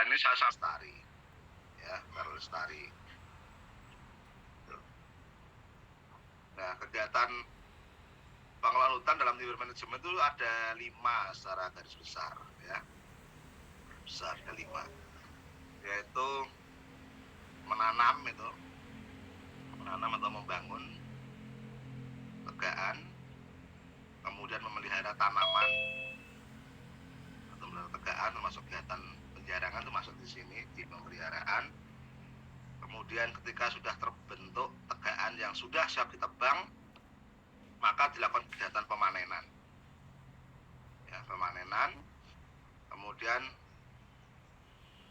ini saya lestari, ya, Sarah Lestari. Nah, kegiatan pengelolaan hutan dalam timber manajemen itu ada 5 secara garis besar, ya. Besar ada 5, yaitu menanam atau membangun tegaan, kemudian memelihara tanaman atau memelihara tegaan, termasuk kegiatan penjarangan itu masuk di sini di pemeliharaan. Kemudian ketika sudah terbentuk tegaan yang sudah siap ditebang, maka dilakukan kegiatan pemanenan. Ya, pemanenan. Kemudian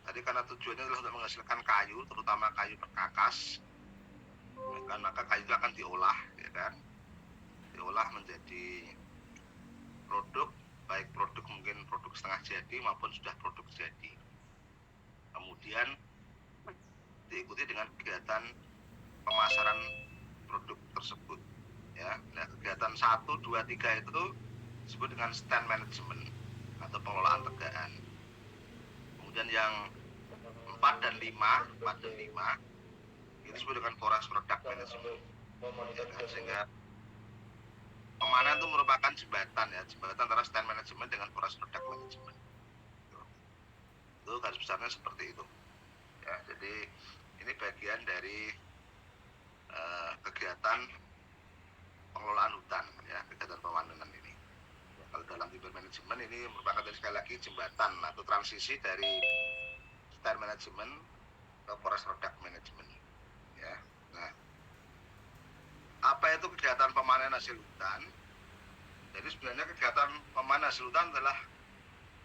tadi karena tujuannya adalah untuk menghasilkan kayu, terutama kayu perkakas, maka kayu itu akan diolah, ya kan? Diolah menjadi produk, baik produk mungkin produk setengah jadi maupun sudah produk jadi. Kemudian diikuti dengan kegiatan pemasaran produk tersebut, ya. Nah, kegiatan 1, 2, 3 itu disebut dengan stand management atau pengelolaan tegaan. Kemudian yang 4 dan 5 itu disebut dengan forest product management, ya kan? Sehingga pemanenan itu merupakan jembatan antara stand management dengan forest product management. Itu garis besarnya seperti itu, ya. Jadi ini bagian dari kegiatan pengelolaan hutan, ya, kegiatan pemanenan ini. Ya, kalau dalam timber management ini merupakan sekali lagi jembatan atau transisi dari stand management ke forest product management, ya. Nah, apa itu kegiatan pemanenan hasil hutan? Jadi sebenarnya kegiatan pemanenan hasil hutan adalah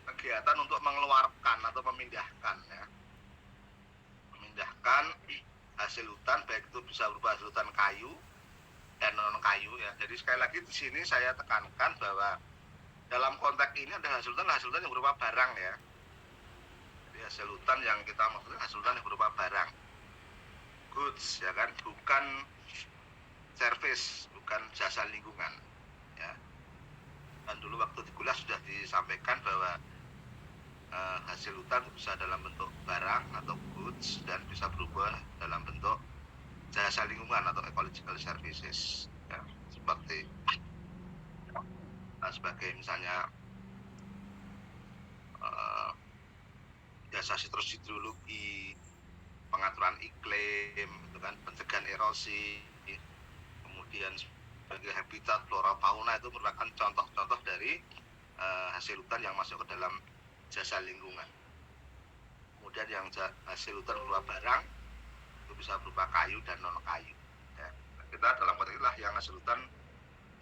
kegiatan untuk mengeluarkan atau memindahkan, ya, memindahkan hasil hutan, baik itu bisa berupa hasil hutan kayu dan non kayu, ya. Jadi sekali lagi di sini saya tekankan bahwa dalam konteks ini ada hasil hutan yang berupa barang, ya. Jadi hasil hutan yang kita maksudkan hasil hutan yang berupa barang, goods, ya kan, bukan service, bukan jasa lingkungan, ya. Dan dulu waktu di kuliah sudah disampaikan bahwa hasil hutan bisa dalam bentuk barang atau goods dan bisa berubah dalam bentuk jasa lingkungan atau ecological services, ya. Seperti sebagai misalnya jasa hidrologi, pengaturan iklim, itu kan, pencegahan erosi, kemudian sebagai habitat flora fauna, itu merupakan contoh-contoh dari hasil hutan yang masuk ke dalam jasa lingkungan. Kemudian yang hasil hutan berupa barang itu bisa berupa kayu dan non kayu, ya. Kita dalam konteks inilah yang hasil hutan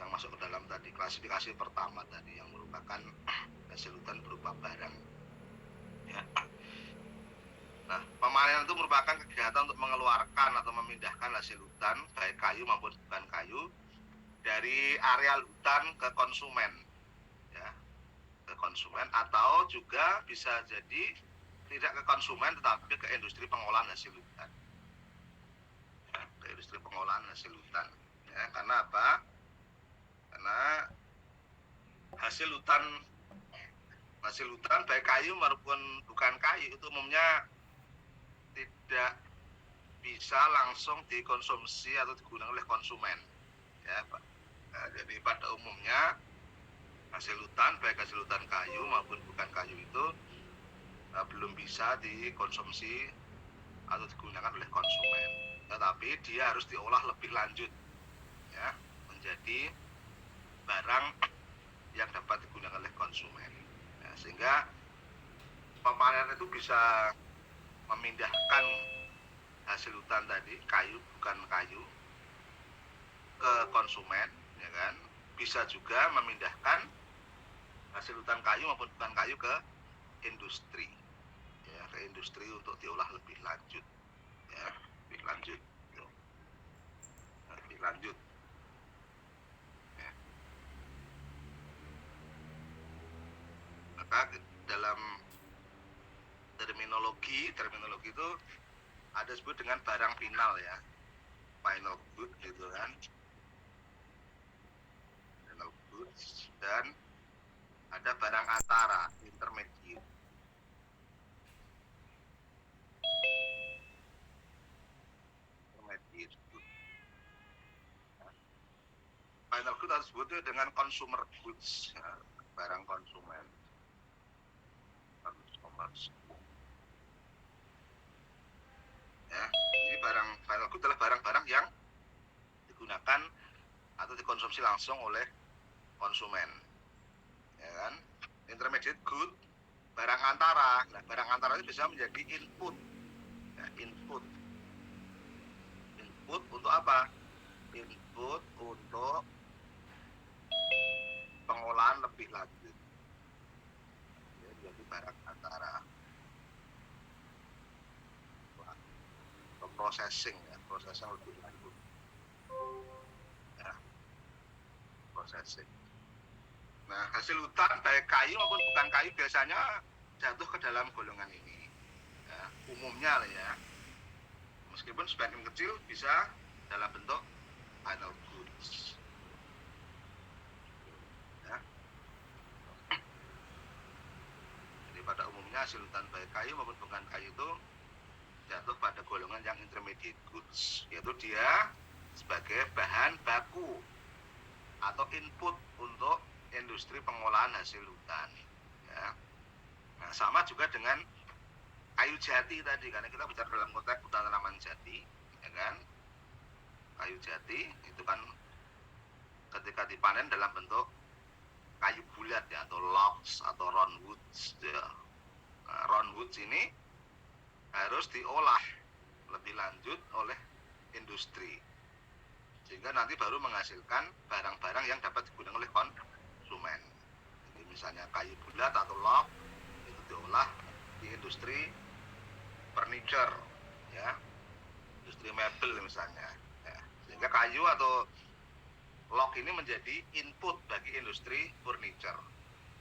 yang masuk ke dalam tadi klasifikasi pertama tadi, yang merupakan hasil hutan berupa barang, ya. Nah, pemanenan itu merupakan kegiatan untuk mengeluarkan atau memindahkan hasil hutan, baik kayu maupun bukan kayu, dari areal hutan ke konsumen, ya, ke konsumen, atau juga bisa jadi tidak ke konsumen tetapi ke industri pengolahan hasil hutan, ya, ke industri pengolahan hasil hutan, ya. Karena apa? Karena hasil hutan baik kayu maupun bukan kayu itu umumnya tidak bisa langsung dikonsumsi atau digunakan oleh konsumen, ya, Pak. Nah, jadi pada umumnya hasil hutan, baik hasil hutan kayu maupun bukan kayu itu belum bisa dikonsumsi atau digunakan oleh konsumen, tetapi dia harus diolah lebih lanjut, ya, menjadi barang yang dapat digunakan oleh konsumen, ya. Sehingga pemanenan itu bisa memindahkan hasil hutan tadi, kayu bukan kayu, ke konsumen, ya kan. Bisa juga memindahkan hasil hutan kayu maupun bukan kayu ke industri, ya, ke industri untuk diolah lebih lanjut, ya, lebih lanjut, lebih lanjut, ya. Maka dalam terminologi itu ada disebut dengan barang final, ya, final good, gitu kan, final goods, dan ada barang antara, intermediate. kita sebut dengan consumer goods, ya, barang konsumen. Ya, ini barang final good adalah barang-barang yang digunakan atau dikonsumsi langsung oleh konsumen, ya kan? Intermediate good, barang antara. Nah, barang antara itu bisa menjadi input, ya, input untuk apa? Input untuk pengolahan lebih lanjut, ya, jadi barang antara. Processing, ya, processing lebih lanjut, ya, processing. Nah, hasil hutan baik kayu maupun bukan kayu biasanya jatuh ke dalam golongan ini, ya, umumnya lah ya, meskipun sebagian kecil bisa dalam bentuk final goods, ya. Jadi pada umumnya hasil hutan baik kayu maupun bukan kayu itu jatuh pada golongan yang intermediate goods, yaitu dia sebagai bahan baku atau input untuk industri pengolahan hasil hutan, ya. Nah, sama juga dengan kayu jati tadi, karena kita bicara dalam konteks hutan tanaman jati, ya kan? Kayu jati itu kan ketika dipanen dalam bentuk kayu bulat, ya, atau logs atau roundwoods, ya. Nah, roundwoods ini harus diolah lebih lanjut oleh industri, sehingga nanti baru menghasilkan barang-barang yang dapat digunakan oleh konsumen. Jadi misalnya kayu bulat atau log itu diolah di industri furniture, ya, industri mebel misalnya, ya. Sehingga kayu atau log ini menjadi input bagi industri furniture.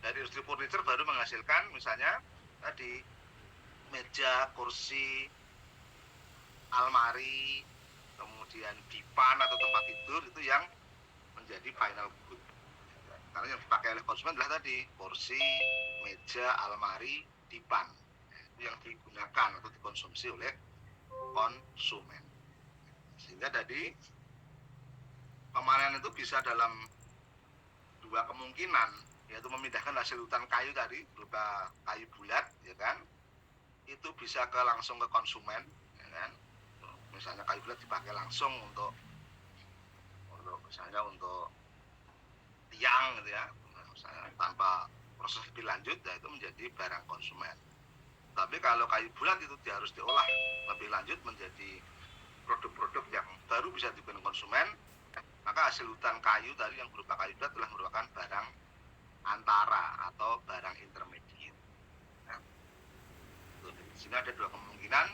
Dari industri furniture baru menghasilkan misalnya tadi meja, kursi, almari, kemudian dipan atau tempat tidur, itu yang menjadi final good. Karena yang dipakai oleh konsumen adalah tadi kursi, meja, almari, dipan. Itu yang digunakan atau dikonsumsi oleh konsumen. Sehingga tadi pemanenan itu bisa dalam dua kemungkinan, yaitu memindahkan hasil hutan kayu tadi berupa kayu bulat, ya kan, itu bisa langsung ke konsumen, ya kan. Misalnya kayu bulat dipakai langsung untuk misalnya untuk tiang, gitu ya, misalnya tanpa proses lebih lanjut, ya itu menjadi barang konsumen. Tapi kalau kayu bulat itu harus diolah lebih lanjut menjadi produk-produk yang baru bisa digunakan konsumen, maka hasil hutan kayu tadi yang berupa kayu bulat telah merupakan barang antara atau barang intermediate. Nah, di sini ada dua kemungkinan,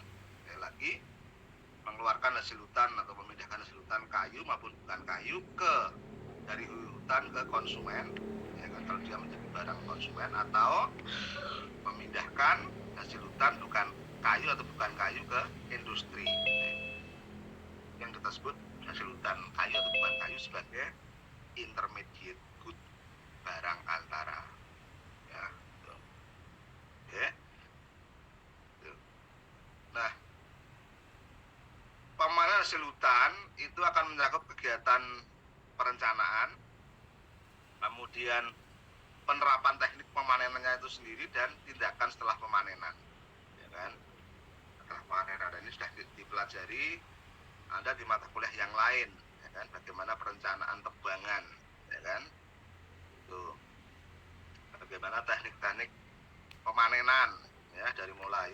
sekali lagi, mengeluarkan hasil hutan atau memindahkan hasil hutan kayu maupun bukan kayu dari hutan ke konsumen, ya kan, kalau dia menjadi barang konsumen, atau memindahkan hasil hutan bukan kayu atau bukan kayu ke industri, yang kita sebut hasil hutan kayu atau bukan kayu sebagai intermediate good, barang antara, ya. Oke. Nah, pemanenan hasil hutan itu akan mencakup kegiatan perencanaan, kemudian penerapan teknik pemanenannya itu sendiri, dan tindakan setelah pemanenan, ya kan. Setelah pemanenan, dan ini sudah dipelajari ada di mata kuliah yang lain, ya kan, bagaimana perencanaan tebangan, ya kan, itu bagaimana teknik-teknik pemanenan, ya, dari mulai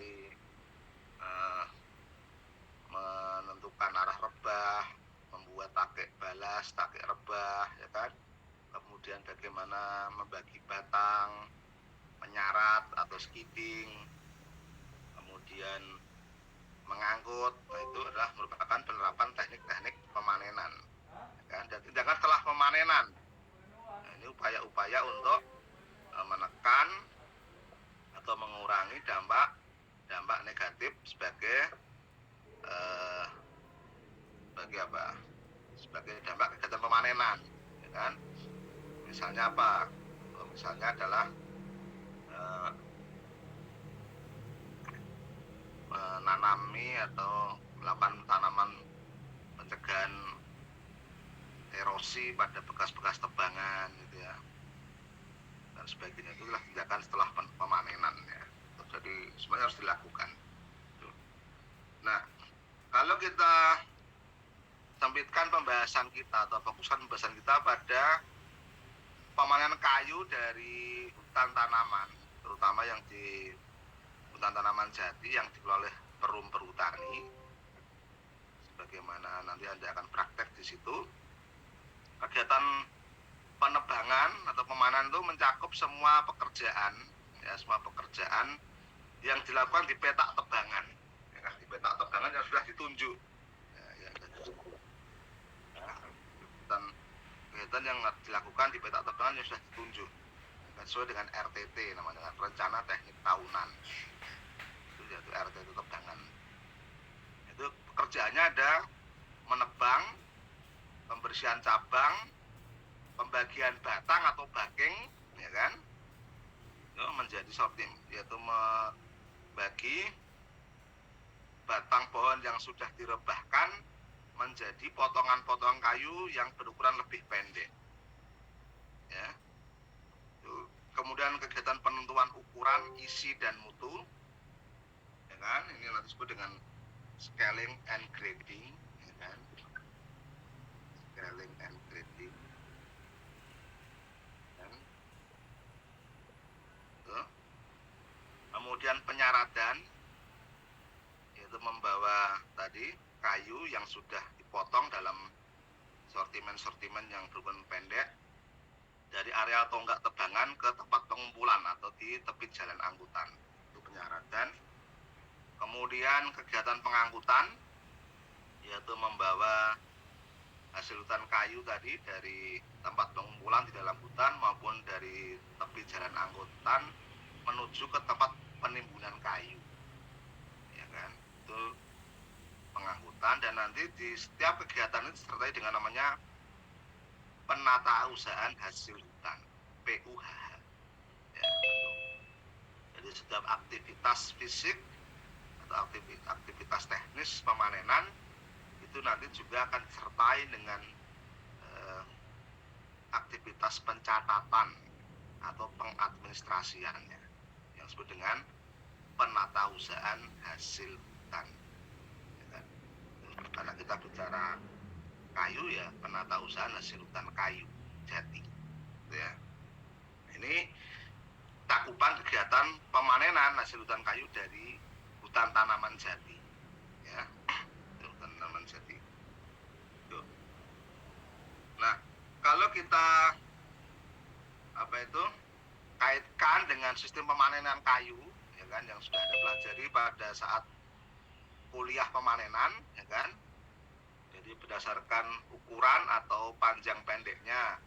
menentukan arah rebah, membuat takik balas, takik rebah, ya kan, kemudian bagaimana membagi batang, menyarat atau skidding, kemudian mengangkut. Nah, itu adalah merupakan penerapan teknik-teknik pemanenan, ya kan. Dan tindakan setelah pemanenan, nah, ini upaya-upaya untuk menekan atau mengurangi dampak negatif sebagai dampak kegiatan pemanenan, ya kan. Misalnya apa? Misalnya adalah menanami atau melakukan tanaman pencegahan erosi pada bekas-bekas tebangan gitu ya, dan sebagainya. Itu adalah tindakan setelah pemanenan ya. Jadi semuanya harus dilakukan. Nah, kalau kita sempitkan pembahasan kita atau fokuskan pembahasan kita pada pemanenan kayu dari hutan tanaman, terutama yang di hutan tanaman jati yang dikelola oleh perum perhutani, sebagaimana nanti Anda akan praktek di situ. Kegiatan penebangan atau pemanenan itu mencakup semua pekerjaan, ya, semua pekerjaan yang dilakukan di petak tebangan, ya, di petak tebangan yang sudah ditunjuk, ya, dan kegiatan yang dilakukan di petak tebangan yang sudah ditunjuk sesuai dengan RTT, namanya rencana teknik tahunan, itu yaitu RTT tebangan. Itu pekerjaannya ada menebang, pembersihan cabang, pembagian batang atau backing, ya kan, itu menjadi sortim, yaitu membagi batang pohon yang sudah direbahkan menjadi potongan-potongan kayu yang berukuran lebih pendek, ya. Kemudian kegiatan penentuan ukuran, isi dan mutu, ya kan, ini nanti disebut dengan scaling and grading, ya kan, scaling and grading, ya. Kemudian penyaratan, yaitu membawa tadi kayu yang sudah dipotong dalam sortimen-sortimen yang berukuran pendek dari area tonggak tebangan ke tempat pengumpulan atau di tepi jalan angkutan, itu penyaratan. Kemudian kegiatan pengangkutan, yaitu membawa hasil hutan kayu tadi dari tempat pengumpulan di dalam hutan maupun dari tepi jalan angkutan menuju ke tempat penimbunan kayu, ya kan, itu pengangkutan. Dan nanti di setiap kegiatan itu disertai dengan namanya penatausahaan hasil hutan, PUHH, ya. Jadi setiap aktivitas fisik atau aktivitas teknis pemanenan itu nanti juga akan disertai dengan aktivitas pencatatan atau pengadministrasiannya yang disebut dengan penatausahaan hasil hutan, ya kan? Karena kita bicara kayu, ya penatausahaan hasil hutan kayu jati, gitu ya. Ini cakupan kegiatan pemanenan hasil hutan kayu dari hutan tanaman jati, ya, hutan tanaman jati. Tuh. Nah, kalau kita kaitkan dengan sistem pemanenan kayu, ya kan, yang sudah Anda pelajari pada saat kuliah pemanenan, ya kan. Jadi berdasarkan ukuran atau panjang pendeknya,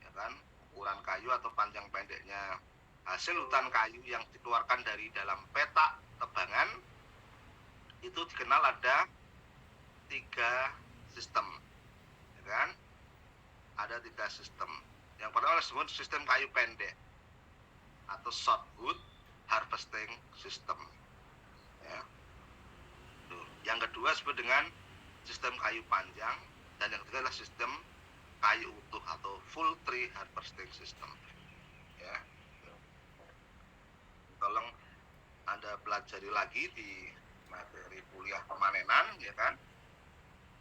ya kan, ukuran kayu atau panjang pendeknya hasil hutan kayu yang dikeluarkan dari dalam petak tebangan itu dikenal ada 3 sistem, ya kan. Ada 3 sistem. Yang pertama disebut sistem kayu pendek atau shortwood harvesting system, ya. Yang kedua disebut dengan sistem kayu panjang, dan yang ketiga adalah sistem kayu utuh atau full tree harvesting system, ya. Tolong Anda pelajari lagi di materi kuliah pemanenan, ya kan,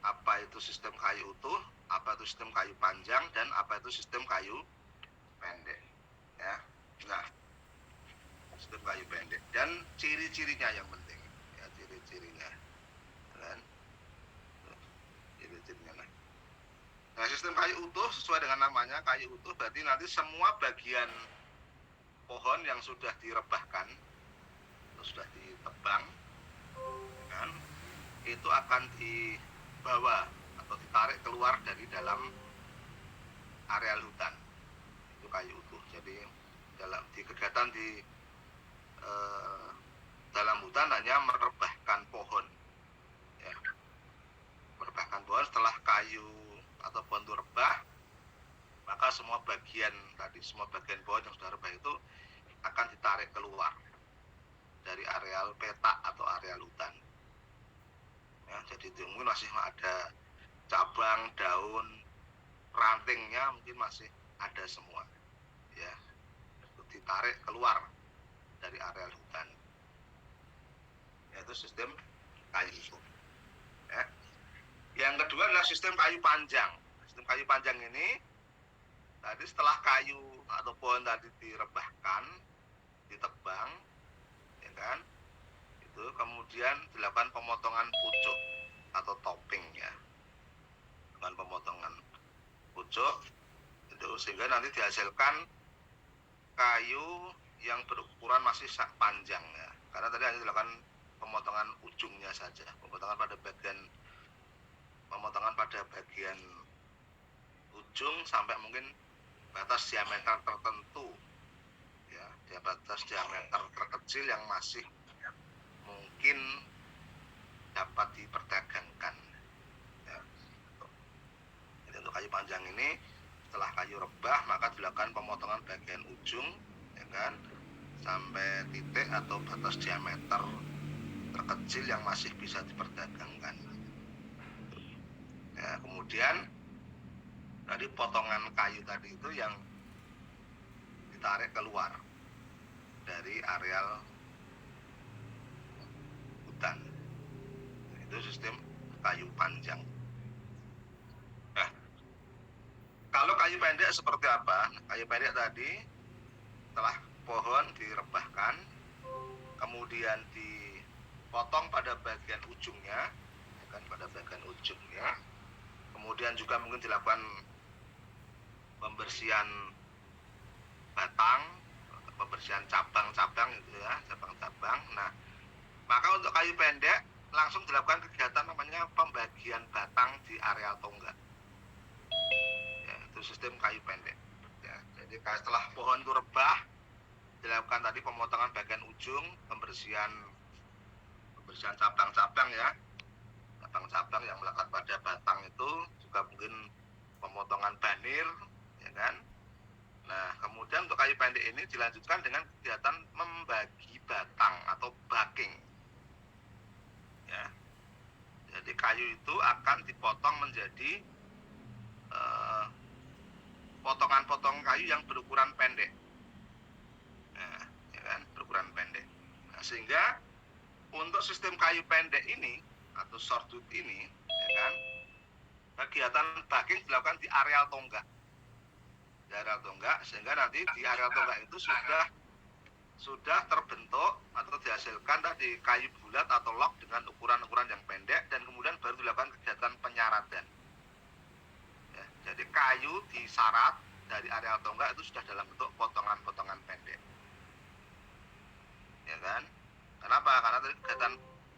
apa itu sistem kayu utuh, apa itu sistem kayu panjang, dan apa itu sistem kayu pendek, ya. Nah, sistem kayu pendek dan ciri-cirinya yang penting, ya, ciri-cirinya, kan, ciri-cirinya. Nah, sistem kayu utuh sesuai dengan namanya kayu utuh berarti nanti semua bagian pohon yang sudah direbahkan atau sudah ditebang, kan, itu akan dibawa atau ditarik keluar dari dalam areal hutan, itu kayu utuh. Jadi di kegiatan di dalam hutan hanya merebahkan pohon, ya, merebahkan pohon. Setelah kayu atau pohon itu rebah, maka semua bagian pohon yang sudah rebah itu akan ditarik keluar dari areal petak atau areal hutan, ya. Jadi mungkin masih ada cabang, daun, rantingnya mungkin masih ada semua, ya, ditarik keluar dari areal hutan, yaitu sistem kayu itu. Ya. Yang kedua adalah sistem kayu panjang. Sistem kayu panjang ini tadi setelah kayu atau pohon tadi direbahkan, ditebang, ya kan, itu kemudian dilakukan pemotongan pucuk atau topping, ya, dengan pemotongan pucuk itu sehingga nanti dihasilkan kayu yang berukuran masih panjang, ya, karena tadi hanya dilakukan pemotongan ujungnya saja, pemotongan pada bagian ujung sampai mungkin batas diameter tertentu, ya, batas diameter terkecil yang masih mungkin dapat diperdagangkan, ya. Jadi untuk kayu panjang ini setelah kayu rebah maka dilakukan pemotongan bagian ujung, ya kan, sampai titik atau batas diameter terkecil yang masih bisa diperdagangkan. Ya, kemudian tadi potongan kayu tadi itu yang ditarik keluar dari areal hutan. Itu sistem kayu panjang. Nah, kalau kayu pendek seperti apa? Kayu pendek tadi setelah pohon direbahkan, kemudian dipotong pada bagian ujungnya, ya kan, pada bagian ujungnya. Kemudian juga mungkin dilakukan pembersihan batang, pembersihan cabang-cabang itu, ya, cabang-cabang. Nah, maka untuk kayu pendek langsung dilakukan kegiatan namanya pembagian batang di areal tonggak. Ya, itu sistem kayu pendek. Ya, jadi setelah pohon itu rebah, dilakukan tadi pemotongan bagian ujung, pembersihan cabang-cabang, ya, cabang-cabang yang melekat pada batang itu, juga mungkin pemotongan banir, ya kan. Nah, kemudian untuk kayu pendek ini dilanjutkan dengan kegiatan membagi batang atau baking, ya. Jadi kayu itu akan dipotong menjadi potongan-potongan kayu yang berukuran pendek, nah, ya kan, berukuran pendek. Nah, sehingga untuk sistem kayu pendek ini atau shortwood ini, ya kan, kegiatan baking dilakukan di areal tonggak, sehingga nanti di areal tonggak itu sudah terbentuk atau dihasilkan tadi kayu bulat atau log dengan ukuran-ukuran yang pendek, dan kemudian baru dilakukan kegiatan penyaratan. Ya, jadi kayu disarat dari areal tonggak itu sudah dalam bentuk potongan-potongan pendek, ya kan. Kenapa? Karena tadi kegiatan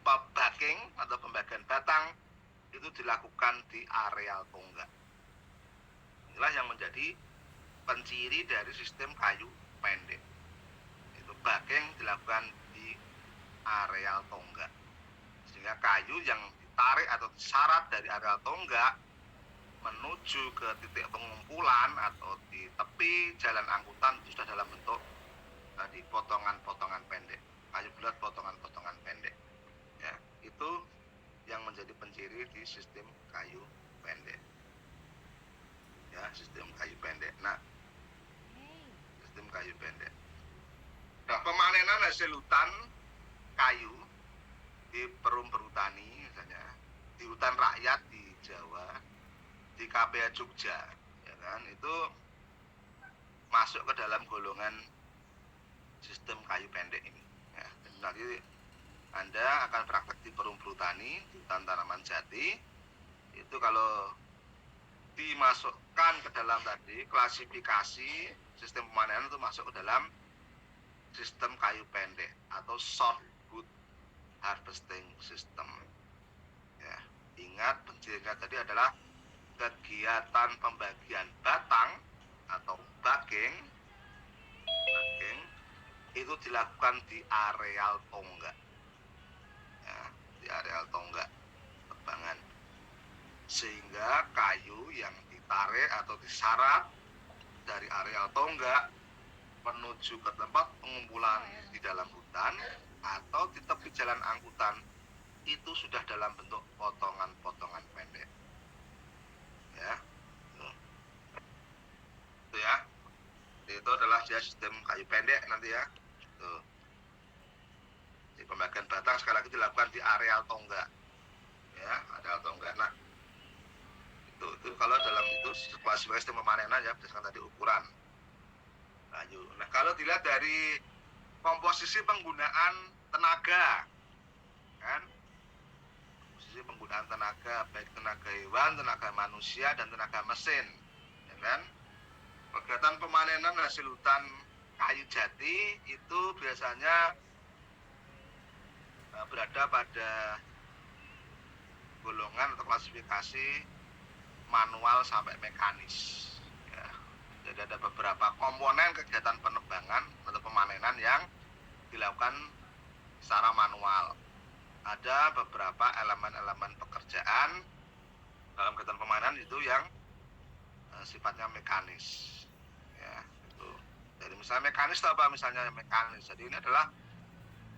baking atau pembagian batang itu dilakukan di areal tonggak. Inilah yang menjadi penciri dari sistem kayu pendek. Itu baking dilakukan di areal tonggak, sehingga kayu yang ditarik atau disarat dari areal tonggak menuju ke titik pengumpulan atau di tepi jalan angkutan itu sudah dalam bentuk tadi potongan-potongan pendek, kayu bulat potongan-potongan pendek, ya. Itu yang menjadi penciri di sistem kayu pendek, ya, sistem kayu pendek. Nah, sistem kayu pendek. Nah, pemanenan hasil hutan kayu di perum perhutani, misalnya di hutan rakyat di Jawa, di KPH Jogja, ya kan, itu masuk ke dalam golongan sistem kayu pendek ini, ya. Jadi nanti Anda akan praktek di perum perhutani, di hutan tanaman jati, itu kalau dimasukkan ke dalam tadi klasifikasi sistem pemanenan itu masuk ke dalam sistem kayu pendek atau shortwood harvesting system, ya. Ingat, pencirinya tadi adalah kegiatan pembagian batang atau baking itu dilakukan di areal tonggak, ya, di areal tonggak tebangan, sehingga kayu yang ditarik atau disarat dari areal tonggak menuju ke tempat pengumpulan di dalam hutan atau di tepi jalan angkutan itu sudah dalam bentuk potongan-potongan pendek. ya. Itu ya. Itu adalah dia sistem kayu pendek nanti ya. Tuh. Di pembagian batang sekali lagi dilakukan di areal tonggak. Ya, areal tonggak. Nah, itu kalau dalam itu sebuah sistem pemanenan ya berdasarkan tadi ukuran kayu. Nah, kalau dilihat dari komposisi penggunaan tenaga, kan? Komposisi penggunaan tenaga, baik tenaga hewan, tenaga manusia, dan tenaga mesin, ya kan? Kegiatan pemanenan hasil hutan kayu jati itu biasanya berada pada golongan atau klasifikasi manual sampai mekanis. Ya. Jadi ada beberapa komponen kegiatan penebangan atau pemanenan yang dilakukan secara manual. Ada beberapa elemen-elemen pekerjaan dalam kegiatan pemanenan itu yang sifatnya mekanis. Ya, itu. Jadi misalnya mekanis itu apa? Misalnya mekanis. Jadi ini adalah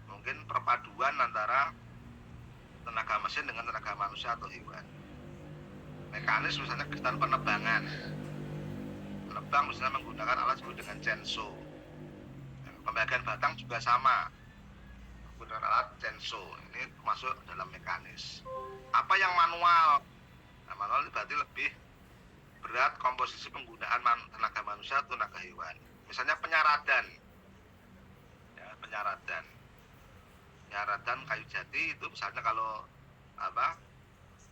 mungkin perpaduan antara tenaga mesin dengan tenaga manusia atau hewan. Mekanis misalnya kegiatan penebangan. Penebang misalnya menggunakan alat disebut dengan chainsaw. Pembagian batang juga sama, menggunakan alat chainsaw. Ini masuk dalam mekanis. Apa yang manual? Nah, manual itu berarti lebih berat komposisi penggunaan tenaga manusia atau tenaga hewan. Misalnya penyaradan. Ya, penyaradan kayu jati itu misalnya kalau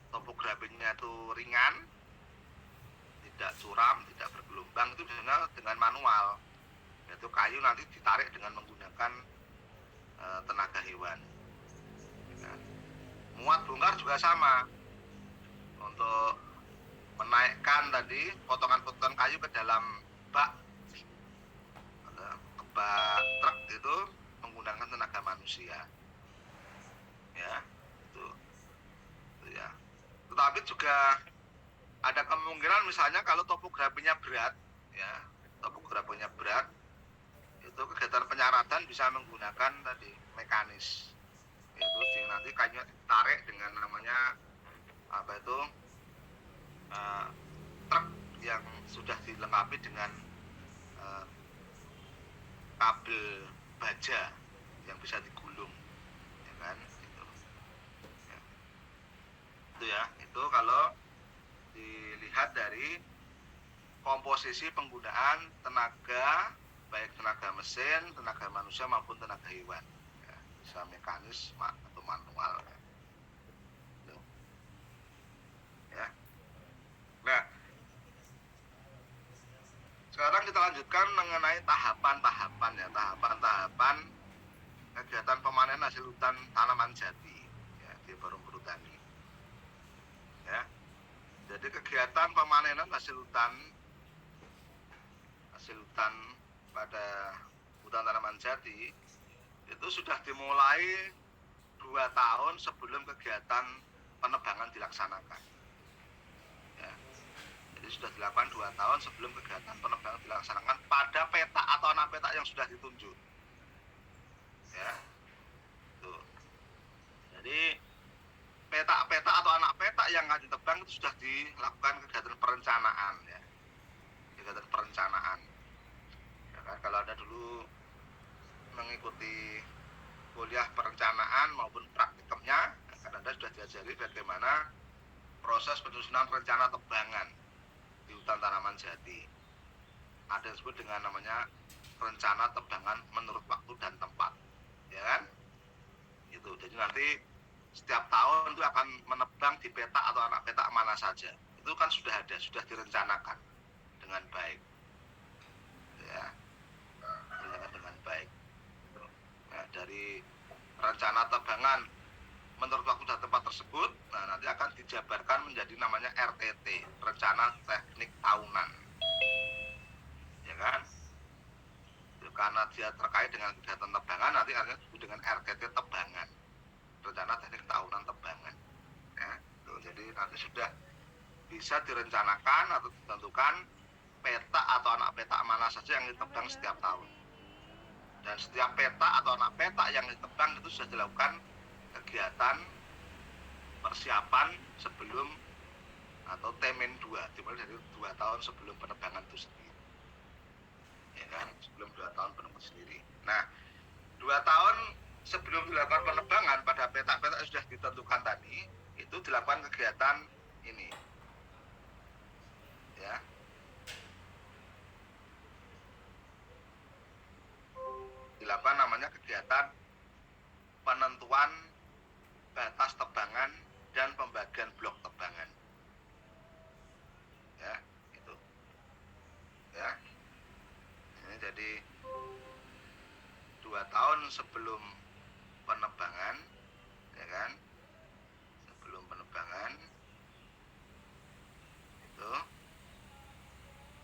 topografinya itu ringan, tidak curam, tidak bergelombang, itu biasanya dengan manual. Yaitu kayu nanti ditarik dengan menggunakan tenaga hewan. Ya. Muat bongkar juga sama. Untuk menaikkan tadi potongan-potongan kayu ke dalam bak truk itu menggunakan tenaga manusia. Ya, itu ya. Tetapi juga ada kemungkinan misalnya kalau topografinya berat, ya, topografinya berat, itu kegiatan penyaratan bisa menggunakan tadi mekanis. Itu nanti kayunya ditarik dengan namanya truk yang sudah dilengkapi dengan kabel baja yang bisa digulung, ya kan? Itu ya, itu kalau dilihat dari komposisi penggunaan tenaga, baik tenaga mesin, tenaga manusia maupun tenaga hewan, ya, bisa mekanis atau manual. Ya. Nah, sekarang kita lanjutkan mengenai tahapan-tahapan ya, tahapan-tahapan kegiatan pemanenan hasil hutan tanaman jati, ya, di forum perhutani. Ya. Jadi kegiatan pemanenan hasil hutan pada hutan tanaman jati itu sudah dimulai 2 tahun sebelum kegiatan penebangan dilaksanakan. Ya. Jadi sudah dilakukan 2 tahun sebelum kegiatan penebangan dilaksanakan pada peta atau anak peta yang sudah ditunjuk. Ya. Tuh. Jadi peta-peta atau anak peta yang akan ditebang itu sudah dilakukan kegiatan perencanaan, ya. Kegiatan perencanaan. Ya kan, kalau Anda dulu mengikuti kuliah perencanaan maupun praktikumnya, kan Anda sudah diajari bagaimana proses penyusunan rencana tebangan di hutan tanaman jati. Ada yang disebut dengan namanya rencana tebangan menurut waktu dan tempat, ya kan? Itu. Jadi nanti setiap tahun itu akan menebang di peta atau anak peta mana saja. Itu kan sudah ada, sudah direncanakan dengan baik. Ya, direncanakan dengan baik. Nah, dari rencana tebangan menurut waktu dan tempat tersebut, nah nanti akan dijabarkan menjadi namanya RTT, Rencana Teknik Tahunan. Ya kan? Itu karena dia terkait dengan kegiatan tebangan, nanti akan disebut dengan RTT tebangan. Rencana Teknik Tahunan Tebangan, ya. Tuh, jadi nanti sudah bisa direncanakan atau ditentukan peta atau anak peta mana saja yang ditebang setiap tahun. Dan setiap peta atau anak peta yang ditebang itu sudah dilakukan kegiatan persiapan sebelum atau T-2 dimulai dari 2 tahun sebelum penebangan itu sendiri, ya kan, sebelum 2 tahun penebangan sendiri. Nah, 2 tahun sebelum dilakukan penebangan pada peta-peta yang sudah ditentukan tadi itu dilakukan kegiatan ini, ya, dilakukan namanya kegiatan penentuan batas tebangan dan pembagian blok tebangan, ya, itu, ya. Ini jadi 2 tahun sebelum penebangan, ya kan, sebelum penebangan itu,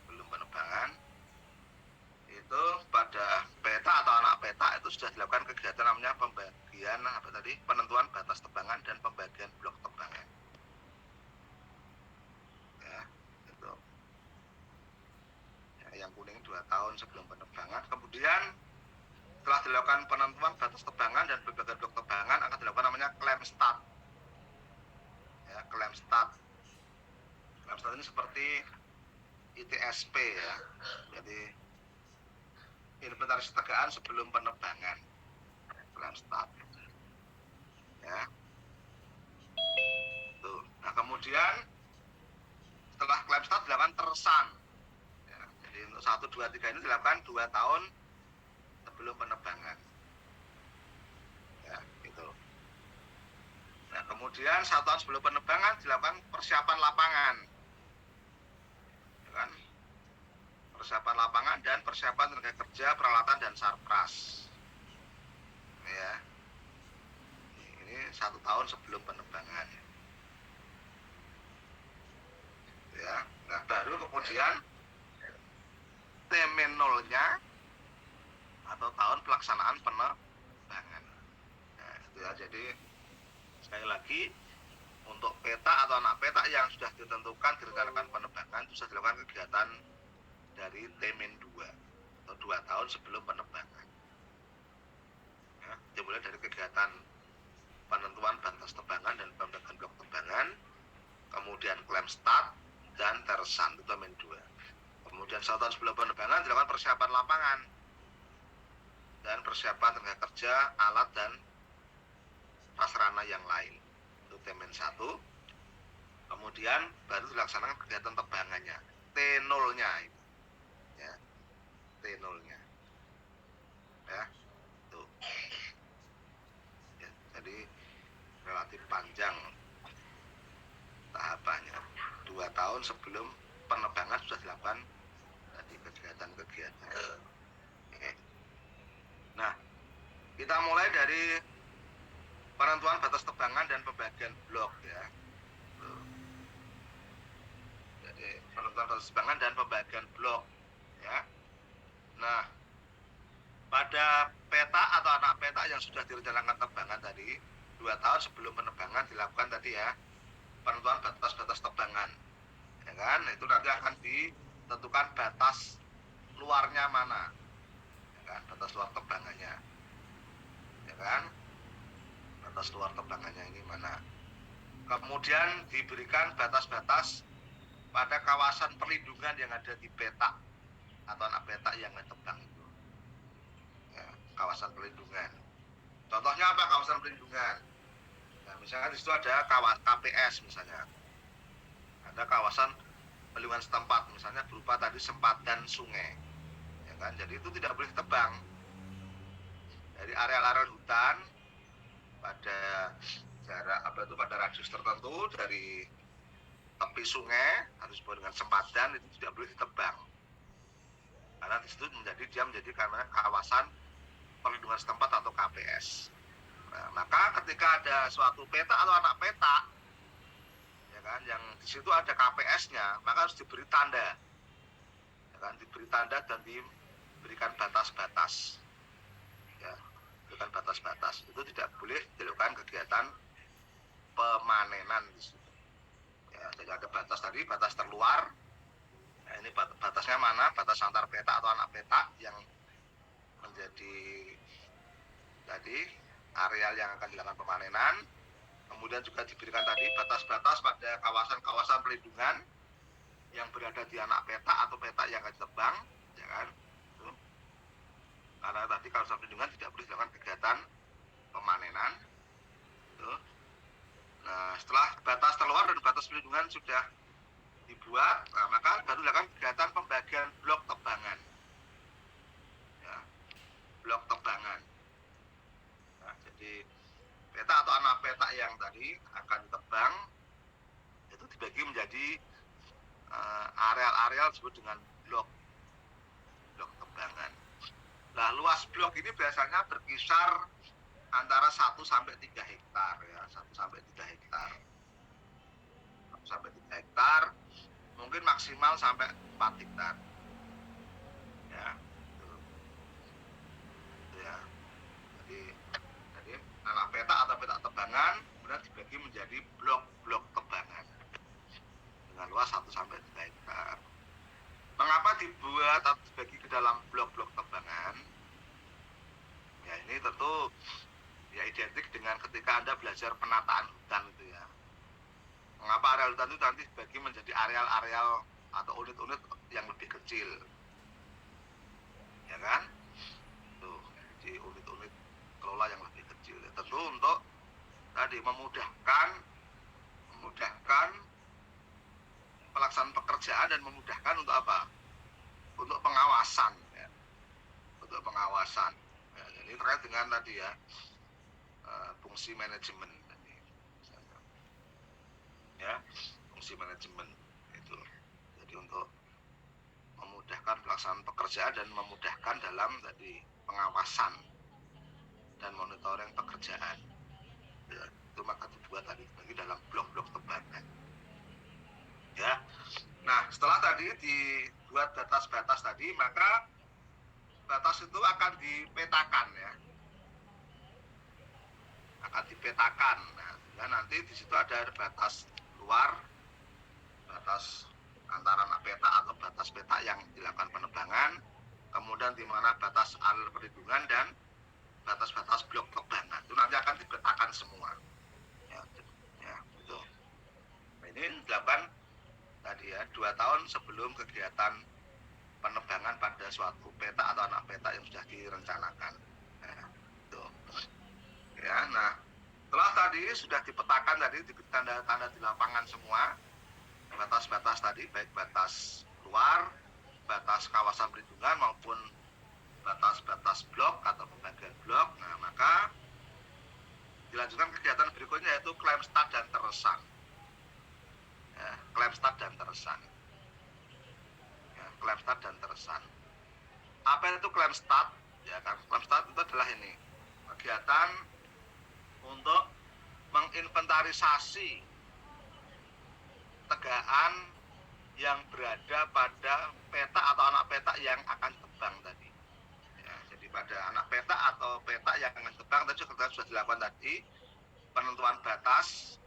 sebelum penebangan itu pada peta atau anak peta itu sudah dilakukan kegiatan namanya pembagian apa tadi, penentuan batas tebangan dan pembagian blok tebangan, ya, itu, ya, yang kuning 2 tahun sebelum penebangan. Kemudian setelah dilakukan penentuan batas tebangan dan pembagian blok tebangan akan dilakukan namanya claim start, ya, claim start. Claim start ini seperti ITSP, ya, jadi inventaris tegaan sebelum penebangan, claim start, ya. Tuh. Nah, kemudian setelah claim start dilakukan tersang, ya, jadi untuk 1, 2, 3 ini dilakukan 2 tahun sebelum penebangan, ya, gitu. Nah, kemudian 1 tahun sebelum penebangan dilakukan persiapan lapangan, ya kan, persiapan lapangan dan persiapan tenaga kerja, peralatan dan sarpras, ya. Ini 1 tahun sebelum penebangan, ya. Nah, baru kemudian T-0-nya atau tahun pelaksanaan penebangan. Nah, itu ya. Jadi sekali lagi, untuk peta atau anak peta yang sudah ditentukan direncanakan penebangan itu sudah dilakukan kegiatan dari T-2 atau 2 tahun sebelum penebangan, ya, dimulai dari kegiatan penentuan batas tebangan dan pembagian blok tebangan, kemudian claim start dan tersang itu T-2. Kemudian 1 tahun sebelum penebangan dilakukan persiapan lapangan dan persiapan tenaga kerja, alat dan prasarana yang lain itu T-1. Kemudian baru dilaksanakan kegiatan tebangannya, T0-nya itu, ya, T0-nya, ya, tuh, ya. Jadi relatif panjang tahapannya, 2 tahun sebelum penebangan sudah dilakukan tadi kegiatan-kegiatan. Nah, kita mulai dari penentuan batas tebangan dan pembagian blok, ya. Jadi penentuan batas tebangan dan pembagian blok, ya. Nah, pada peta atau anak peta yang sudah direncanakan tebangan tadi 2 tahun sebelum penebangan dilakukan tadi, ya, penentuan batas-batas tebangan, ya kan, itu nanti akan ditentukan batas luarnya mana, ya kan, batas luar tebangannya, ya kan, batas luar tebangannya ini mana. Kemudian diberikan batas-batas pada kawasan perlindungan yang ada di peta atau anak peta yang ditebang itu, ya, kawasan perlindungan. Contohnya apa kawasan perlindungan? Nah, misalkan di situ ada KPS, misalnya ada kawasan perlindungan setempat, misalnya berupa tadi sempadan sungai, ya kan, jadi itu tidak boleh ditebang dari areal-areal hutan pada jarak pada radius tertentu dari tepi sungai harus disebut dengan sempadan, itu tidak boleh ditebang karena di situ menjadi karena kawasan perlindungan setempat atau KPS. Nah, maka ketika ada suatu peta atau anak peta, ya kan, yang di situ ada KPS-nya, maka harus diberi tanda, ya kan, diberi tanda dan diberikan batas-batas, ya, diberikan batas-batas. Itu tidak boleh dilakukan kegiatan pemanenan di situ, ya. Jadi ada batas tadi, batas terluar. Nah, ini batasnya mana? Batas antar peta atau anak peta yang menjadi tadi areal yang akan dilakukan pemanenan. Kemudian juga diberikan tadi batas-batas pada kawasan-kawasan pelindungan yang berada di anak peta atau peta yang akan ditebang, ya kan? Tuh. Karena tadi kawasan pelindungan tidak boleh dilakukan kegiatan pemanenan. Tuh. Nah, setelah batas terluar dan batas pelindungan sudah dibuat, nah, maka baru dilakukan kegiatan pembagian blok tebangan. Ya, blok tebangan. Nah, jadi peta atau anak peta yang tadi akan ditebang itu dibagi menjadi areal-areal disebut dengan blok tebangan. Nah, luas blok ini biasanya berkisar antara 1 sampai 3 hektar ya, 1 sampai 3 hektar. 1 sampai 3 hektar, mungkin maksimal sampai 4 hektar. Ya. Ya. Jadi anak peta atau peta tebangan kemudian dibagi menjadi blok-blok tebangan dengan luas 1 sampai 3 hektar. Mengapa dibuat atau dibagi ke dalam blok-blok tebangan? Ya ini tentu ya identik dengan ketika Anda belajar penataan hutan itu ya. Mengapa areal hutan itu nanti dibagi menjadi areal-areal atau unit-unit yang lebih kecil, ya kan? Tuh, di unit-unit kelola yang lebih kecil. Ya, tentu untuk tadi memudahkan pelaksanaan pekerjaan dan memudahkan untuk apa? Untuk pengawasan, ya. Untuk pengawasan. Ya, jadi terkait dengan tadi ya fungsi manajemen tadi. Ya, fungsi manajemen itu. Jadi untuk memudahkan pelaksanaan pekerjaan dan memudahkan dalam tadi pengawasan dan monitoring pekerjaan. Ya, itu maka dibuat tadi bagi dalam blok-blok tebangan. Ya. Nah, setelah tadi dibuat batas-batas tadi, maka batas itu akan dipetakan ya. Akan dipetakan. Nah, nanti di situ ada batas luar, batas antara anak peta atau batas peta yang dilakukan penebangan, kemudian di mana batas areal perlindungan dan batas-batas blok tebangan. Itu nanti akan dipetakan semua. Ya, itu. Nah, ini dilakukan tadi ya 2 tahun sebelum kegiatan penebangan pada suatu peta atau anak peta yang sudah direncanakan. Nah, itu. Ya, nah setelah tadi sudah dipetakan tadi diberi tanda-tanda di lapangan semua batas-batas tadi baik batas luar, batas kawasan perlindungan maupun batas-batas blok atau pembagian blok. Nah, maka dilanjutkan kegiatan berikutnya yaitu klaim start dan teresan. Ya, klaim start dan teresan. Ya, klaim start dan teresan. Apa itu klaim start? Ya, kan klaim start itu adalah ini kegiatan untuk menginventarisasi tegaan yang berada pada peta atau anak peta yang akan tebang tadi. Ya, jadi pada anak peta atau peta yang akan tebang tadi sudah dilakukan tadi penentuan batas,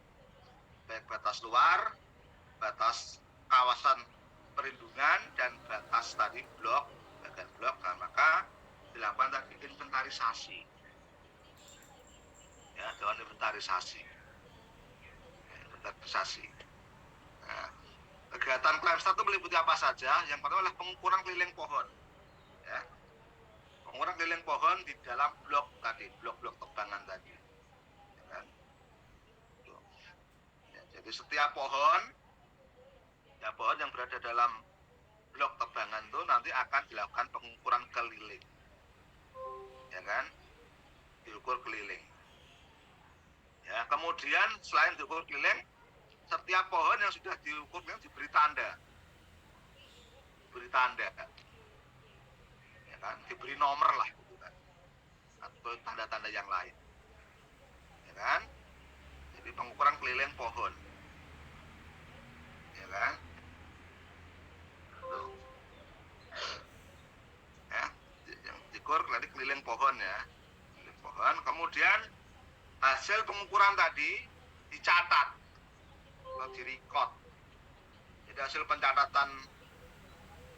baik batas luar, batas kawasan perlindungan dan batas tadi blok, bagian blok. Nah, maka dilakukan tadi inventarisasi. Ya, dengan inventarisasi. Nah, kegiatan klaim start itu meliputi apa saja? Yang pertama adalah pengukuran keliling pohon. Ya. Pengukuran keliling pohon di dalam blok tadi, blok-blok tebangan tadi. Ya kan? Ya, jadi setiap pohon yang berada dalam blok tebangan itu nanti akan dilakukan pengukuran keliling. Ya kan? Diukur keliling. Ya, kemudian selain diukur keliling, setiap pohon yang sudah diukur diberi tanda. Ya kan? Diberi nomor lah gitu kan. Atau tanda-tanda yang lain. Ya kan? Jadi pengukuran keliling pohon. Ya kan? Tuh. Ya, yang diukur tadi keliling pohon ya. Keliling pohon, kemudian hasil pengukuran tadi dicatat atau direkod. Jadi hasil pencatatan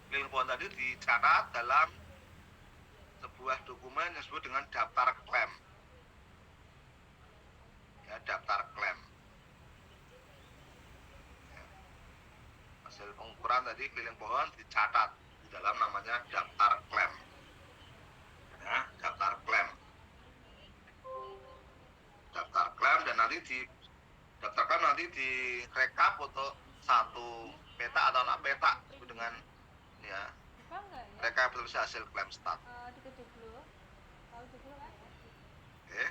keliling pohon tadi dicatat dalam sebuah dokumen yang disebut dengan daftar klaim. Ya, daftar klaim. hasil pengukuran tadi keliling pohon dicatat di dalam namanya daftar klaim. Ya, daftar klaim. Daftar klaim dan nanti di daftar klaim nanti direkap untuk satu peta atau anak peta dengan ya rekapitulasi hasil klaim stat. Oke.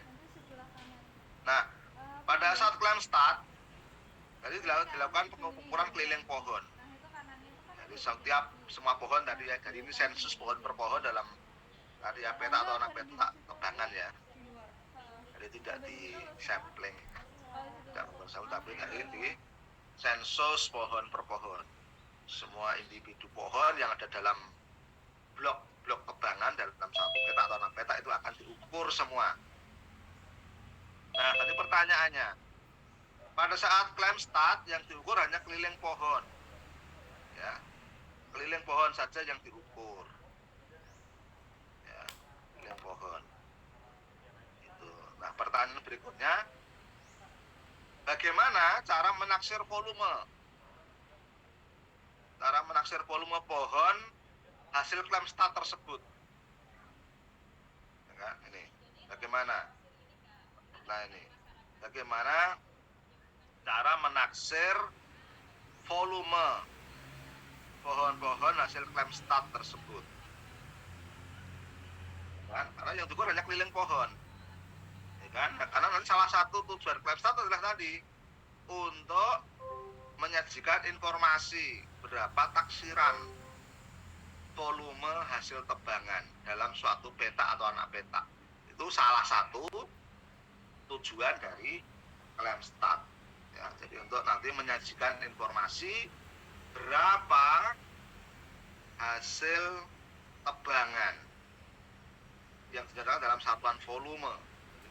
Nah, pada saat klaim stat tadi dilakukan pengukuran keliling pohon. Jadi semua pohon tadi ya, jadi ini sensus pohon per pohon dalam tadi ya peta atau anak peta tebangan ya. Jadi tidak di sampling, tidak universal, tapi tadi di sensus pohon per pohon. Semua individu pohon yang ada dalam blok tebangan dalam satu peta atau anak peta itu akan diukur semua. Nah, tadi pertanyaannya, pada saat klaim stat yang diukur hanya keliling pohon, ya, keliling pohon saja yang diukur, ya, keliling pohon. Itu. Nah, pertanyaan berikutnya, bagaimana cara menaksir volume? Cara menaksir volume pohon hasil klaim stat tersebut. Ya, ini, bagaimana? Nah ini, bagaimana cara menaksir volume pohon-pohon hasil klaim stat tersebut? Kan? Karena yang diukur hanya keliling pohon, ya kan? Nah, karena nanti salah satu tujuan klaim stat adalah tadi untuk menyajikan informasi berapa taksiran volume hasil tebangan dalam suatu peta atau anak peta. Itu salah satu tujuan dari klaim stat. Ya, jadi untuk nanti menyajikan informasi berapa hasil tebangan yang dinyatakan dalam satuan volume,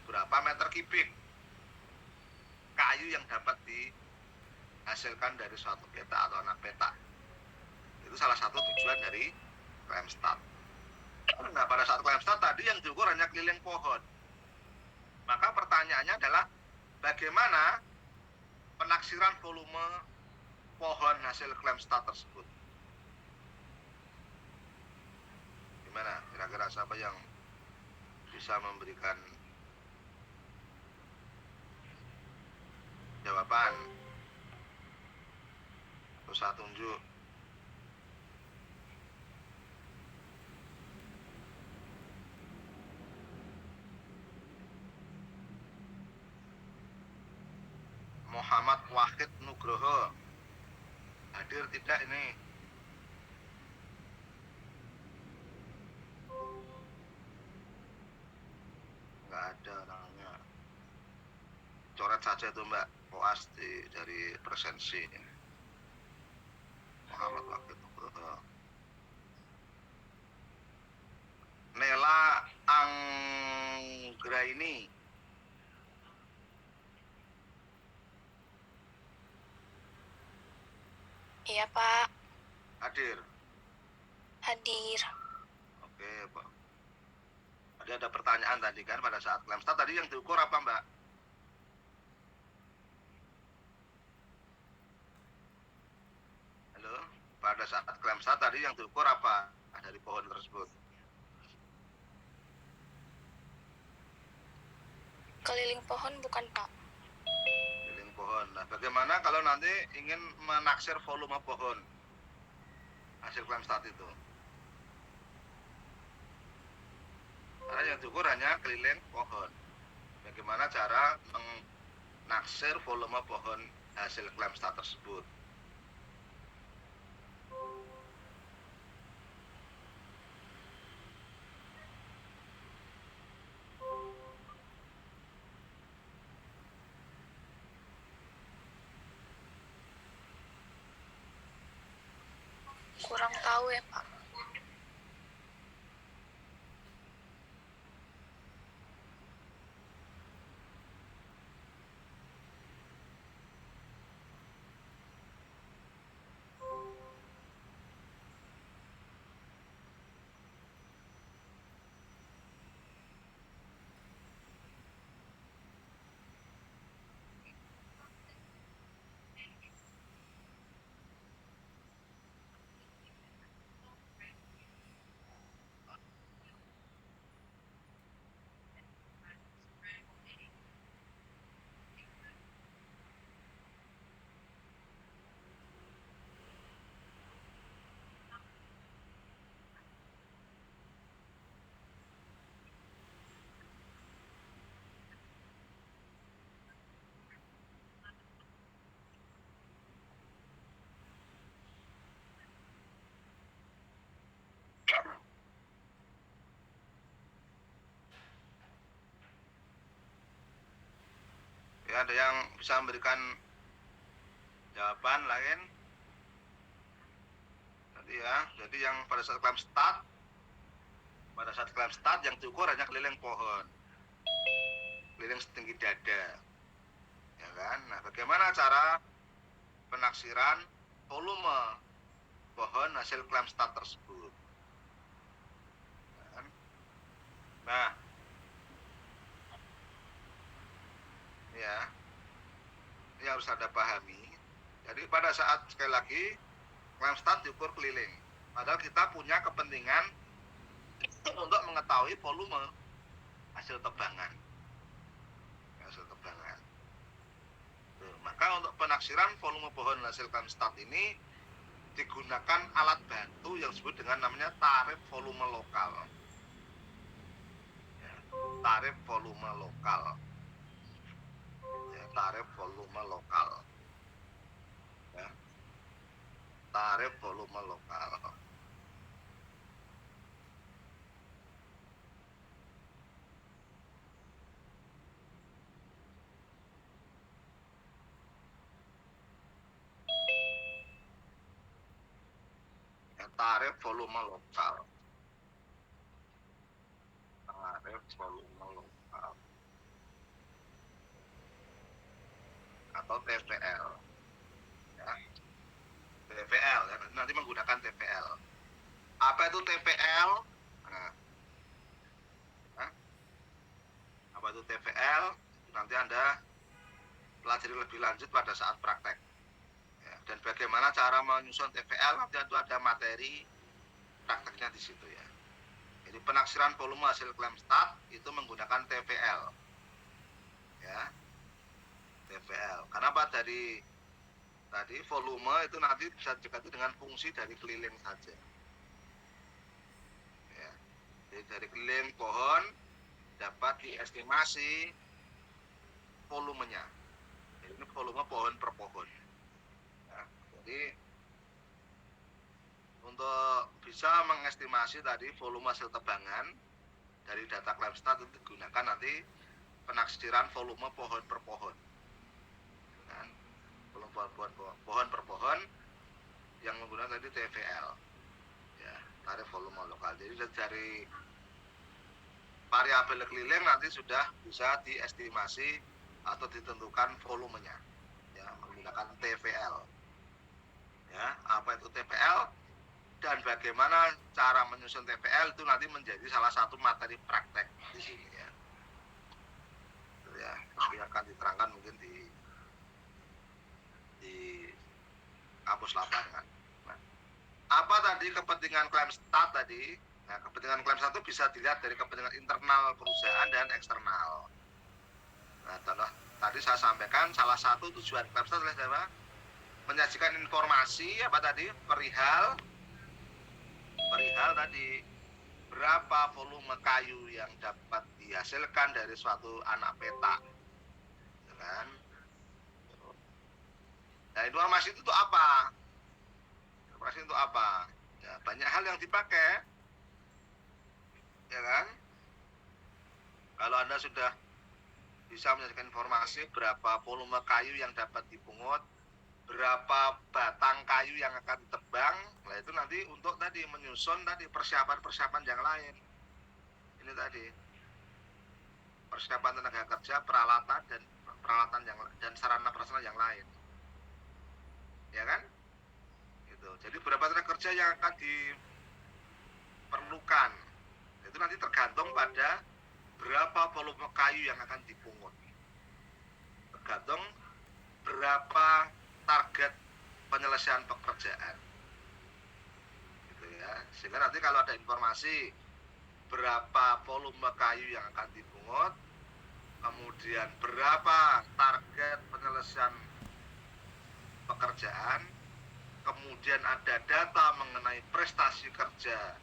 berapa meter kubik kayu yang dapat dihasilkan dari suatu peta atau anak peta. Itu salah satu tujuan dari klaim stat. Nah, pada saat klaim stat tadi yang diukur hanya keliling pohon. Maka pertanyaannya adalah bagaimana penaksiran volume pohon hasil klaim stat tersebut? Gimana? Kira-kira siapa yang bisa memberikan jawaban? Terus saya tunjuk. Muhammad Wahid Nugroho hadir tidak ini? Nggak ada orangnya. Coret saja itu Mbak Koas dari presensi. Muhammad Wahid Nugroho. Nela Anggraini. Iya Pak. Hadir. Hadir. Oke Pak. Tadi ada pertanyaan tadi kan pada saat klaim stat tadi yang diukur apa Mbak? Halo, pada saat klaim stat tadi yang diukur apa dari pohon tersebut? Keliling pohon bukan Pak? Keliling pohon. Nah, bagaimana kalau nanti ingin menaksir volume pohon hasil klaim stat itu? Karena yang diukur hanya keliling pohon. Bagaimana cara menaksir volume pohon hasil klaim stat tersebut? Kurang tahu ya Pak. Ya, ada yang bisa memberikan jawaban lain? Jadi yang pada saat klaim start yang diukur hanya keliling pohon, keliling setinggi dada, ya kan? Nah, bagaimana cara penaksiran volume pohon hasil klaim start tersebut? Nah, ya, ini harus Anda pahami. Jadi pada saat sekali lagi klaim start diukur keliling, padahal kita punya kepentingan untuk mengetahui volume hasil tebangan. Maka untuk penaksiran volume pohon hasil klaim start ini digunakan alat bantu yang disebut dengan namanya tarif volume lokal. Ya, tarif volume lokal. Ya, tarif volume lokal. Ya, tarif volume lokal. Tarif volume lokal. Tarif volume lokal. Atau TVL. Ya. TVL, ya. Nanti menggunakan TVL. Apa itu TVL? Nah. Apa itu TVL? Nanti Anda pelajari lebih lanjut pada saat praktek. Ya. Dan bagaimana cara menyusun TVL, nanti itu ada materi prakteknya di situ ya. Jadi penaksiran volume hasil klaim start itu menggunakan TVL. Ya. TVL. Kenapa tadi volume itu nanti bisa didekati dengan fungsi dari keliling saja. Ya. Jadi dari keliling pohon dapat diestimasi volumenya. Jadi ini volume pohon per pohon. Ya. Jadi untuk bisa mengestimasi tadi volume hasil tebangan dari data klaim start itu digunakan nanti penaksiran volume pohon per pohon. Dan volume pohon per pohon yang menggunakan tadi TVL. Ya, tarif volume lokal. Jadi dari variabel keliling nanti sudah bisa diestimasi atau ditentukan volumenya. Ya, menggunakan TVL. Ya, apa itu TVL? Dan bagaimana cara menyusun TVL itu nanti menjadi salah satu materi praktek di sini ya. Ya, nanti akan diterangkan mungkin di kampus lapangan. Nah, apa tadi kepentingan klaim start tadi? Nah, kepentingan klaim start itu bisa dilihat dari kepentingan internal perusahaan dan eksternal. Nah, tadi saya sampaikan salah satu tujuan klaim start adalah menyajikan informasi apa tadi perihal tadi berapa volume kayu yang dapat dihasilkan dari suatu anak peta, ya kan? Nah, informasi itu untuk apa? Informasi untuk apa? Ya, banyak hal yang dipakai, ya kan? Kalau Anda sudah bisa menyajikan informasi berapa volume kayu yang dapat dipungut, berapa batang kayu yang akan ditebang, nah itu nanti untuk tadi menyusun tadi persiapan yang lain. Ini tadi persiapan tenaga kerja, peralatan dan sarana prasarana yang lain. Ya kan? Gitu. Jadi berapa tenaga kerja yang akan diperlukan. Itu nanti tergantung pada berapa volume kayu yang akan dipungut. Tergantung berapa target penyelesaian pekerjaan, gitu ya. Sehingga nanti kalau ada informasi berapa volume kayu yang akan dipungut, kemudian berapa target penyelesaian pekerjaan, kemudian ada data mengenai prestasi kerja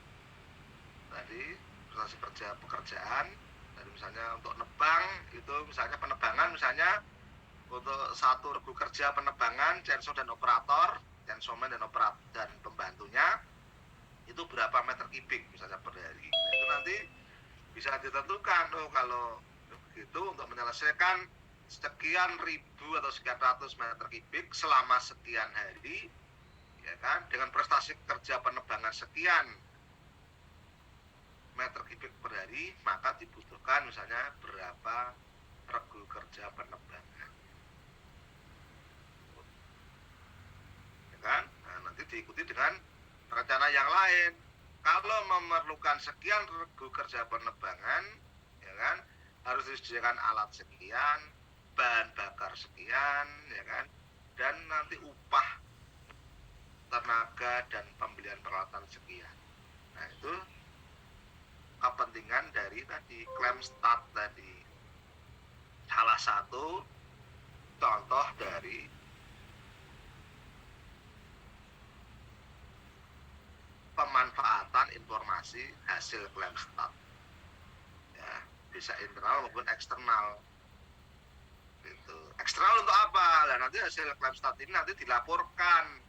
tadi, prestasi kerja pekerjaan, dari misalnya untuk nebang itu misalnya penebangan misalnya untuk satu regu kerja penebangan, chainsaw dan operator, chainshawman dan pembantunya itu berapa meter kubik misalnya per hari. Nah, itu nanti bisa ditentukan kalau begitu untuk menyelesaikan sekian ribu atau sekian ratus meter kubik selama sekian hari, ya kan, dengan prestasi kerja penebangan sekian meter kubik per hari, maka dibutuhkan misalnya berapa regu kerja penebangan, ya kan? Nah, nanti diikuti dengan rencana yang lain. Kalau memerlukan sekian regu kerja penebangan, ya kan, harus disediakan alat sekian, bahan bakar sekian, ya kan, dan nanti upah tenaga dan pembelian peralatan sekian. Nah, itu kepentingan dari tadi claim start tadi. Salah satu contoh dari pemanfaatan informasi hasil claim start, ya, bisa internal maupun eksternal. Gitu. Eksternal untuk apa? Nah, nanti hasil claim start ini nanti dilaporkan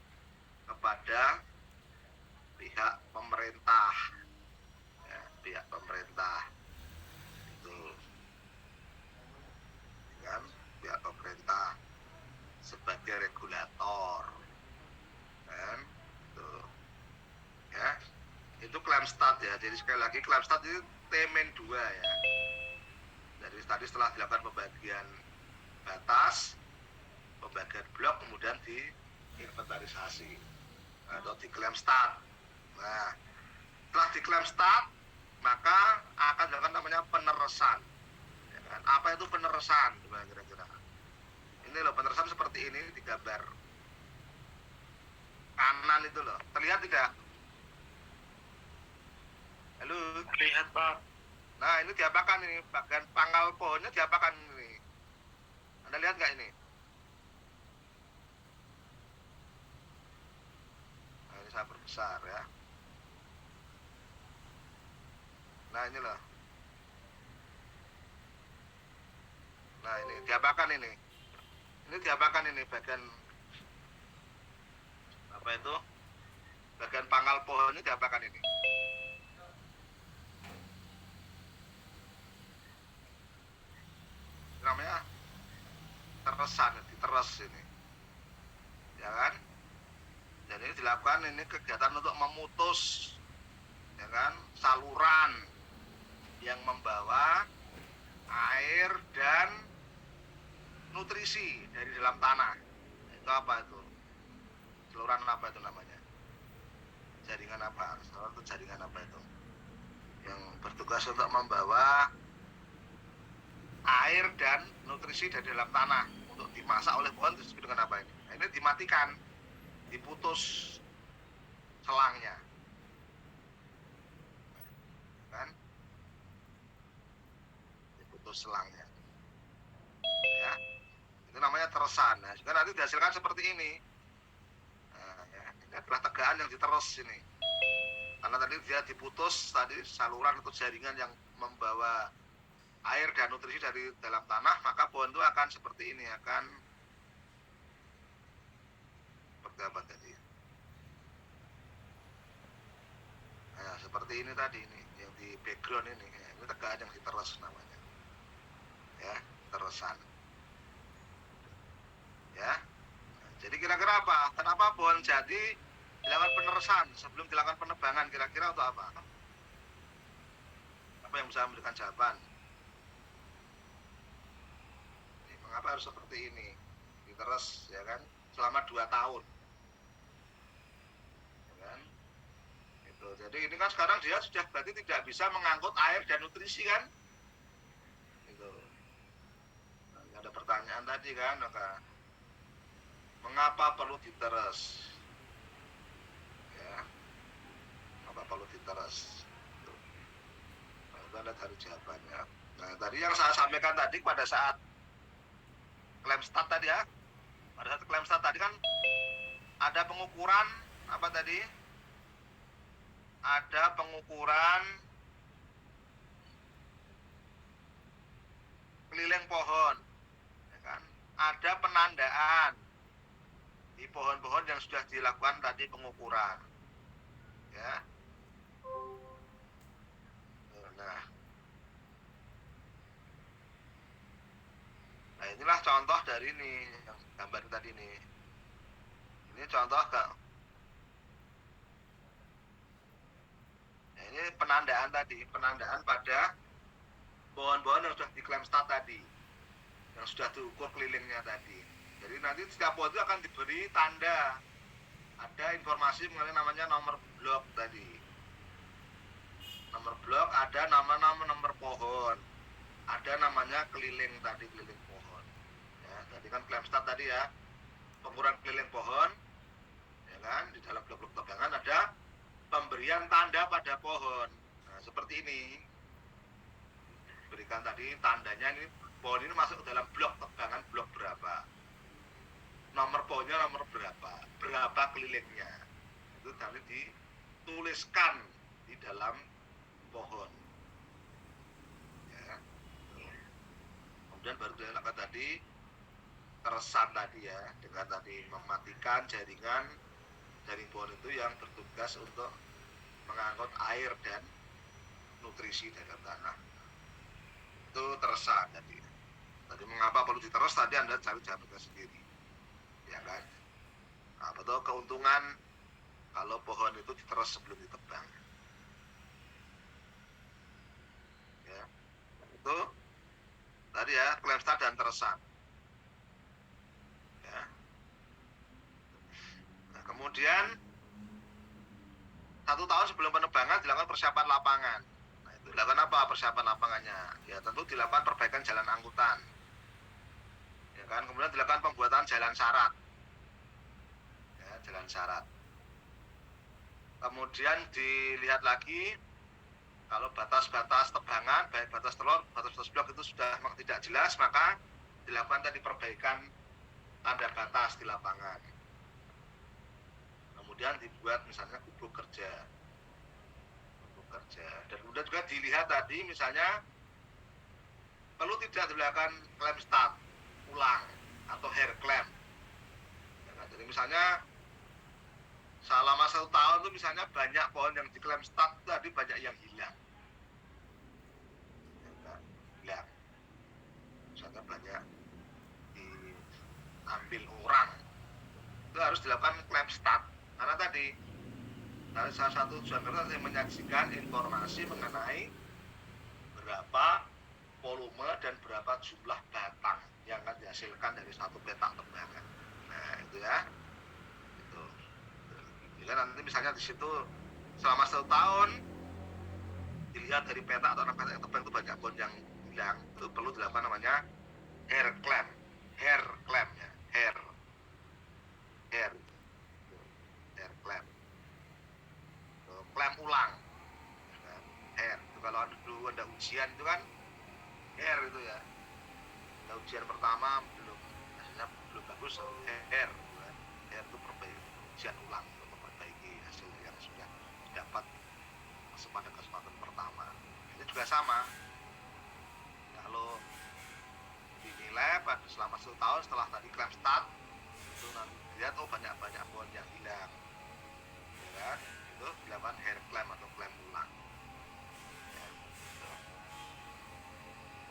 kepada pihak pemerintah, ya, pihak pemerintah itu, kan, pihak pemerintah sebagai regulator, kan, itu, ya, itu claim start ya. Jadi sekali lagi claim start itu T-2 ya. Jadi tadi setelah dilakukan pembagian batas, pembagian blok, kemudian diinventarisasi atau di claim start. Nah, setelah di claim start, maka akan dilakukan namanya peneresan, ya kan? Apa itu peneresan? Kira-kira ini loh, peneresan seperti ini di gambar kanan itu loh, terlihat tidak? Halo? Terlihat, Pak. Nah, ini diapakan ini? Bagian pangkal pohonnya diapakan ini? Anda lihat nggak ini? Nah, ini saya perbesar ya. Nah, ini loh. Nah, ini diapakan ini? Ini diapakan ini bagian apa itu? Bagian pangkal pohonnya diapakan ini? Namanya teresan, diteres ini, ya kan? Jadi dilakukan ini kegiatan untuk memutus, ya kan, saluran yang membawa air dan nutrisi dari dalam tanah. Itu apa itu? Saluran apa itu namanya? Jaringan apa? Saluran itu jaringan apa itu? Yang bertugas untuk membawa air dan nutrisi dari dalam tanah untuk dimasak oleh pohon, itu disebut dengan apa ini? Nah, ini dimatikan, diputus selangnya, kan? Diputus selangnya, ya. Itu namanya teresan. Nah, juga nanti dihasilkan seperti ini. Nah, ya, ini adalah tegaan yang diteres ini. Karena tadi dia diputus tadi saluran atau jaringan yang membawa air dan nutrisi dari dalam tanah, maka pohon itu akan seperti ini, akan seperti apa tadi? Nah, seperti ini tadi, ini yang di background ini, ya, ini tegaan yang diteres namanya, ya, teresan, ya. Nah, jadi kira-kira apa? Kenapa pohon jati dilakukan peneresan sebelum dilakukan penebangan? Kira-kira untuk apa? Apa yang bisa memberikan jawaban? Mengapa harus seperti ini? Diteres, ya kan, selama 2 tahun, ya kan? Itu. Jadi ini kan sekarang dia sudah berarti tidak bisa mengangkut air dan nutrisi kan? Itu. Nah, ada pertanyaan tadi kan, maka mengapa perlu diteres? Ya, mengapa perlu diteres? Nah, itu Anda cari jawabannya. Nah, tadi yang saya sampaikan tadi pada saat claim start tadi ya, pada saat claim start tadi kan ada pengukuran apa tadi? Ada pengukuran keliling pohon, ya kan? Ada penandaan di pohon-pohon yang sudah dilakukan tadi pengukuran, ya. Nah, Nah, inilah contoh dari ini yang gambar tadi ini. Ini contoh enggak? Nah, ini penandaan tadi, penandaan pada pohon-pohon yang sudah diklaim start tadi, yang sudah diukur kelilingnya tadi. Jadi nanti setiap pohon itu akan diberi tanda, ada informasi mengenai namanya nomor blok tadi. Nomor blok, ada nama-nama nomor pohon, ada namanya keliling tadi, keliling pohon. Ya, tadi kan klaim start tadi ya, pengukuran keliling pohon, ya kan, di dalam blok-blok tegangan ada pemberian tanda pada pohon. Nah, seperti ini. Berikan tadi tandanya, ini pohon ini masuk ke dalam blok tegangan blok berapa. Nomor pohonnya nomor berapa kelilingnya. Itu tadi dituliskan di dalam pohon. Ya. Kemudian baru dilakukan tadi keresan tadi ya, dengan tadi mematikan jaring pohon itu yang bertugas untuk mengangkut air dan nutrisi dalam tanah. Itu teresan tadi. Tadi mengapa perlu diteres tadi Anda cari jawabannya sendiri. Ya kan? Nah, betul keuntungan kalau pohon itu diteres sebelum ditebang. Ya. Itu tadi ya, klaim start dan teresan. Ya. Nah, kemudian 1 tahun sebelum penebangan dilakukan persiapan lapangan. Nah, itu dilakukan apa persiapan lapangannya? Ya tentu dilakukan perbaikan jalan angkutan. Ya kan? Kemudian dilakukan pembuatan jalan syarat. Ya, jalan syarat. Kemudian dilihat lagi kalau batas-batas tebangan, baik batas telur, batas blok itu sudah tidak jelas, maka dilakukan tadi perbaikan tanda batas di lapangan. Kemudian dibuat misalnya gubuk kerja, dan kemudian juga dilihat tadi misalnya perlu tidak dilakukan klaim start ulang atau hair claim. Ya, jadi misalnya selama 1 tahun itu misalnya banyak pohon yang diklaim start tadi banyak yang hilang. Ya, hilang. Misalnya banyak diambil orang, itu harus dilakukan klaim start. Karena tadi dari salah satu tujuan kerja yang menyajikan informasi mengenai berapa volume dan berapa jumlah batang yang akan dihasilkan dari satu petak tebangan. Nah itu ya, itu. Jadi nanti misalnya di situ selama 1 tahun dilihat dari petak atau petak yang tebang itu banyak pohon yang hilang, itu perlu dilakukan namanya hair claim ya, hair claim. Klaim ulang, hair. Itu kalau dulu ada ujian itu kan hair itu ya. Ada ujian pertama hasilnya belum bagus, hair. Hair itu ujian ulang untuk memperbaiki hasil yang sudah didapat pada kesempatan pertama. Ini juga sama. Kalau dinilai pada selama 1 tahun setelah tadi klaim start, itu nanti dilihat banyak pohon yang hilang. Ya kan? Itu dilakukan hair claim atau klaim ulang. Ya, gitu.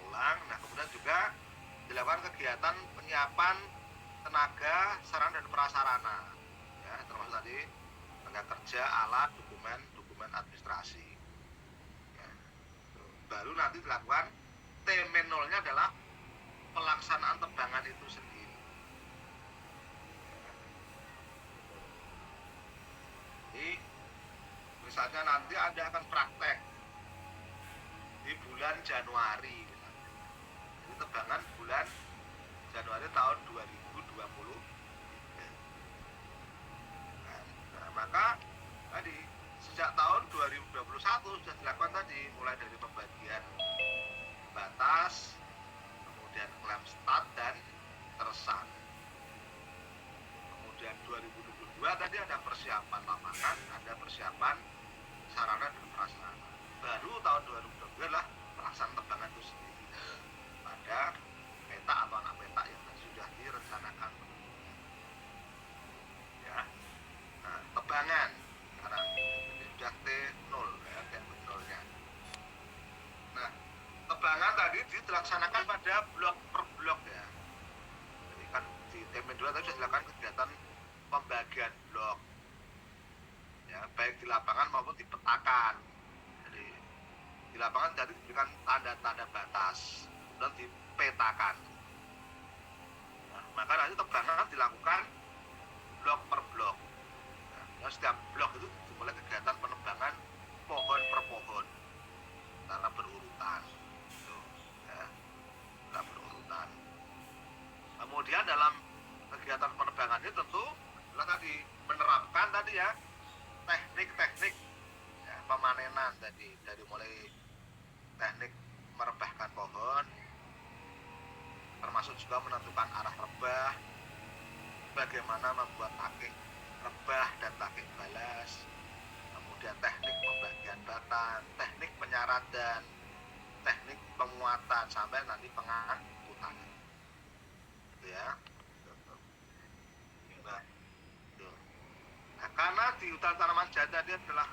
Ulang. Nah kemudian juga dilakukan kegiatan penyiapan tenaga, sarana dan prasarana. Ya, termasuk tadi tenaga kerja, alat, dokumen administrasi. Ya, baru nanti dilakukan T-0-nya adalah pelaksanaan tebangan itu sendiri. Jadi misalnya nanti Anda akan praktek di bulan Januari misalnya. Ini tebangan bulan Januari tahun 2020. Nah, maka tadi sejak tahun 2021 sudah dilakukan tadi, mulai dari pembagian batas, kemudian klaim start dan teresan. Kemudian 2022 tadi ada persiapan lapangan, ada persiapan sarana dan prasarana. Baru tahun 2022 adalah pelaksanaan tebangan itu sendiri pada peta atau anak peta yang sudah direncanakan. Ya, nah, tebangan sekarang ini sudah T0 ya, T0-nya. Nah, tebangan tadi dilaksanakan pada blok per blok ya. tadi sudah dilakukan kegiatan pembagian blok, ya, baik di lapangan maupun di petakan. Jadi di lapangan tadi diberikan tanda-tanda batas dan dipetakan. Nah, maka nanti tebangan dilakukan blok per blok. Nah, setiap blok itu dimulai kegiatan penebangan pohon per pohon secara berurutan. Itu, ya, secara berurutan. Kemudian dalam kegiatan penebangan ini tentu tadi menerapkan tadi ya teknik-teknik ya, pemanenan tadi, dari mulai teknik merebahkan pohon, termasuk juga menentukan arah rebah, bagaimana membuat takik rebah dan takik balas, kemudian teknik pembagian batang, teknik penyaratan, teknik penguatan sampai nanti pengangkutan. Gitu ya. Nah, karena di hutan tanaman jati dia adalah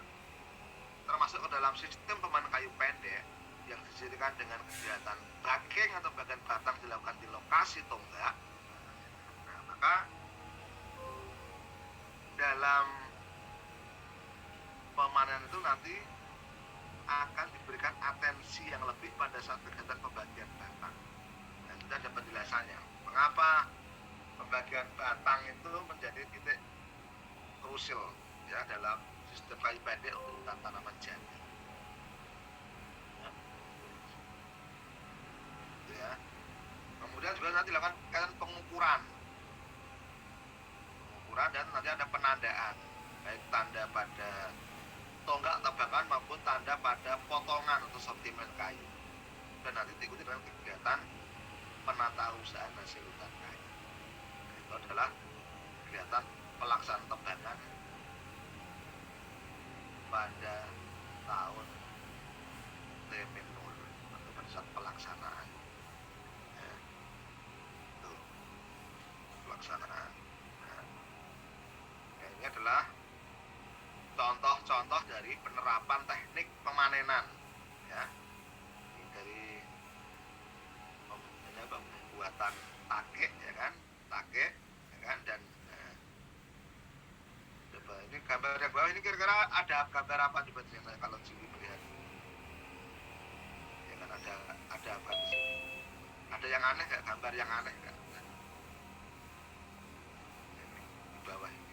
termasuk ke dalam sistem pemanen kayu pendek yang disirikan dengan kegiatan backing atau bagian batang dilakukan di lokasi tonggak. Nah, maka dalam pemanen itu nanti akan diberikan atensi yang lebih pada saat kegiatan pembagian batang. Dan kita ada penjelasannya mengapa pembagian batang itu menjadi titik krusial ya dalam sistem kayu pendek untuk hutan tanaman jati. Ya. Kemudian juga nanti dilakukan pengukuran dan nanti ada penandaan, baik tanda pada tonggak tebangan maupun tanda pada potongan atau sortimen kayu. Dan nanti diikuti dengan kegiatan penatausahaan hasil hutan kayu. Itu adalah kegiatan pelaksanaan tebangan pada tahun T-0 atau pada saat pelaksanaan. Ya. Itu pelaksanaan. Nah, ini adalah contoh-contoh dari penerapan teknik pemanenan, ya, dari pembuatan takik, ya kan, dan coba ini gambar yang bawah ini kira-kira ada gambar apa coba kalau Juli melihat, ya kan ada apa di sini? Ada yang aneh nggak? Gambar yang aneh nggak? Ini di bawah ini.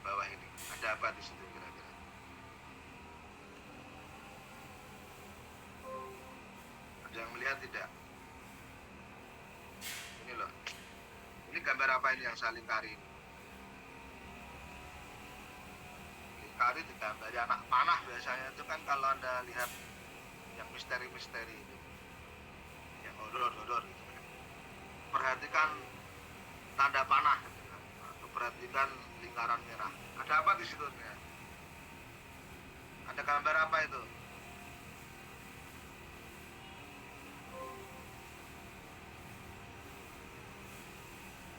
Bawah ini ada apa di situ kira-kira? Ada yang melihat tidak? Ini loh, ini gambar apa ini yang saling kari ini? Kari digambari anak panah biasanya itu kan, kalau Anda lihat yang misteri-misteri itu, yang horor-horor gitu kan. Perhatikan tanda panah gitu kan, atau perhatikan lingkaran merah. Ada apa di situ? Ya? Ada gambar apa itu?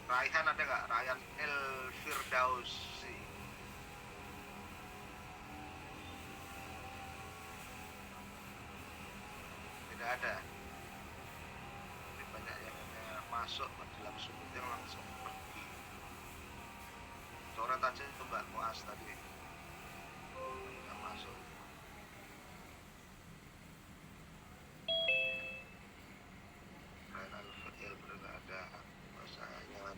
Raihan ada nggak? Raihan El Firdausi. Tidak ada. Ini banyak yang masuk dalam sumut yang langsung pergi. Coret aja itu Mbak Koas tadi. Nggak masuk. Raihan El Firdausi ada. Masanya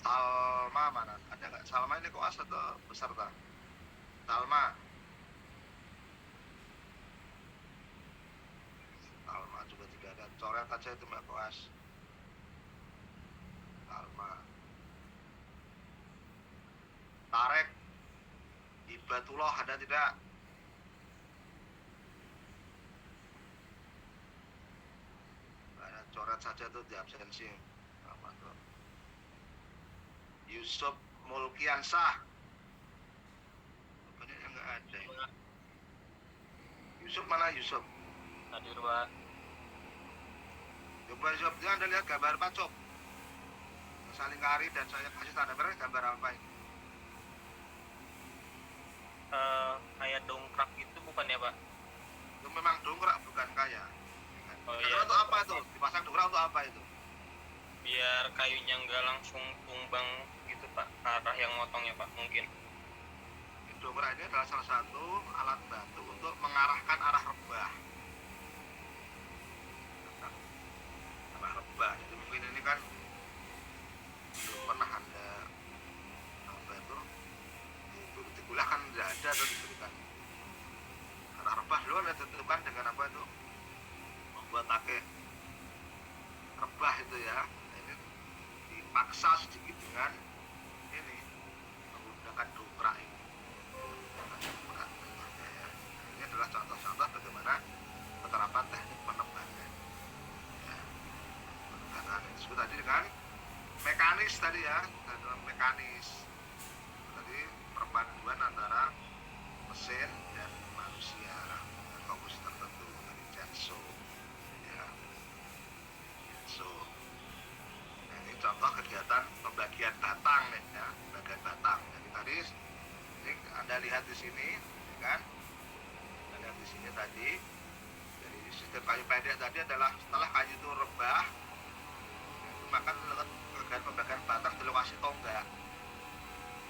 Salma mana? Ada nggak? Salma ini Koas atau peserta? Salma juga tidak ada. Coret aja itu Mbak Koas. Salma. Tarek Ibatullah ada tidak? Ada, coret saja tuh di absensi. Yusuf Mulkiansah. Rupanya nggak ada. Yusuf mana Yusuf? Hadir Pak. Coba Yusuf, Anda lihat gambar Pak Cok. Saling kari dan saya kasih tanda merah, gambar apa ini? Kayak dongkrak itu bukan ya Pak? Itu memang dongkrak, bukan kaya. Oh Kira iya. itu apa itu? apa itu? Biar kayunya nggak langsung tumbang gitu Pak, ke arah yang motongnya Pak mungkin. Dongkrak ini adalah salah satu alat bantu untuk mengarahkan arah rebah. Arah rebah. Jadi mungkin ini kan belum pernah Anda apa itu di kuliah kan tidak ada atau diberikan. Arah rebah dulu kan ditentukan dengan apa itu? Membuat take rebah itu ya. Ini dipaksa sedikit dengan ini menggunakan dongkrak ini. Ini adalah contoh-contoh bagaimana penerapan teknik penebangan. Ya, penebangan itu disebut tadi dengan mekanis tadi ya, dalam mekanis. Tadi perpaduan antara mesin dan manusia dengan fokus tertentu dari Genso. Ya, Genso. Nah, ini contoh kegiatan pembagian batang nih ya, pembagian batang. Jadi tadi ini Anda lihat di sini, ya kan? Anda lihat di sini tadi dari sistem kayu pendek tadi adalah setelah kayu itu rebah, itu maka dilakukan kegiatan pembagian batang di lokasi tonggak.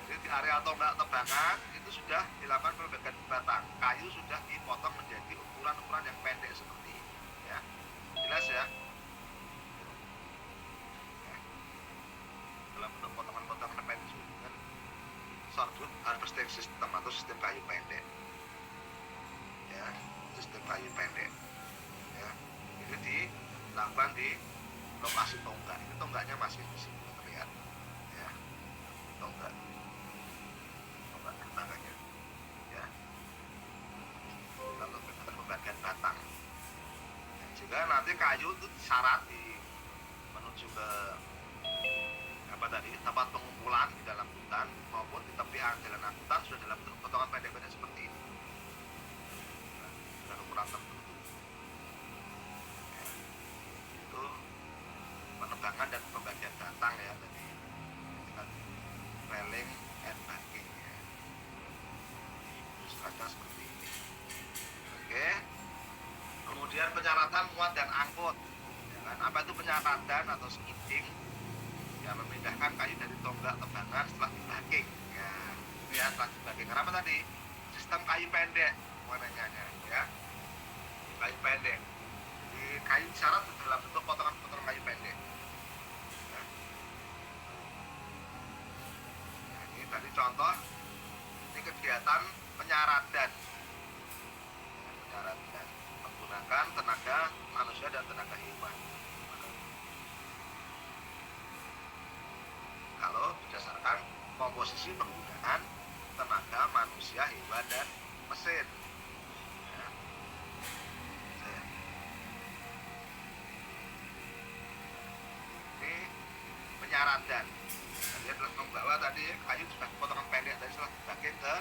Jadi di area tonggak tebangan itu sudah dilakukan pembagian batang. Kayu sudah dipotong menjadi ukuran-ukuran yang pendek seperti ini. Ya, jelas ya? Ya. Dalam bentuk potongan-potongan pendek dengan shortwood harvesting system atau sistem kayu pendek. Ya, sistem kayu pendek. Ya, ini dilakukan di lokasi tonggak. Ini tonggaknya masih di sini terlihat. Ya, tonggak tangannya. Ya, lalu pembagian batang. Ya, jika nanti kayu itu disarati menuju ke apa tadi tempat pengumpulan di dalam hutan maupun di tepi jalan angkutan sudah dalam bentuk potongan pendek-pendek seperti ini. Nah, dengan ukuran tertentu. Ya, itu penebangan dan pembagian batang ya tadi dengan railing and backing ya. Ilustrasinya seperti ini. Oke. Kemudian penyaratan muat dan angkut. Ya kan? Apa itu penyaratan atau skidding? Ya, memindahkan kayu dari tonggak tebangan setelah dibacking. Ya, ini ya setelah dibacking. Kenapa tadi? Sistem kayu pendek warnanya ya. Kayu pendek. Jadi kayu disyarat dalam bentuk potongan-potongan kayu pendek. Ya. Nah, ini tadi contoh. Ini kegiatan penyaratan. Ya, penyaratan menggunakan tenaga manusia dan tenaga hewan. Kalau berdasarkan komposisi penggunaan tenaga manusia, hewan, dan mesin. Ya. Ini penyaratan. Dia telah membawa tadi kayu sudah potongan pendek tadi setelah dibagi ke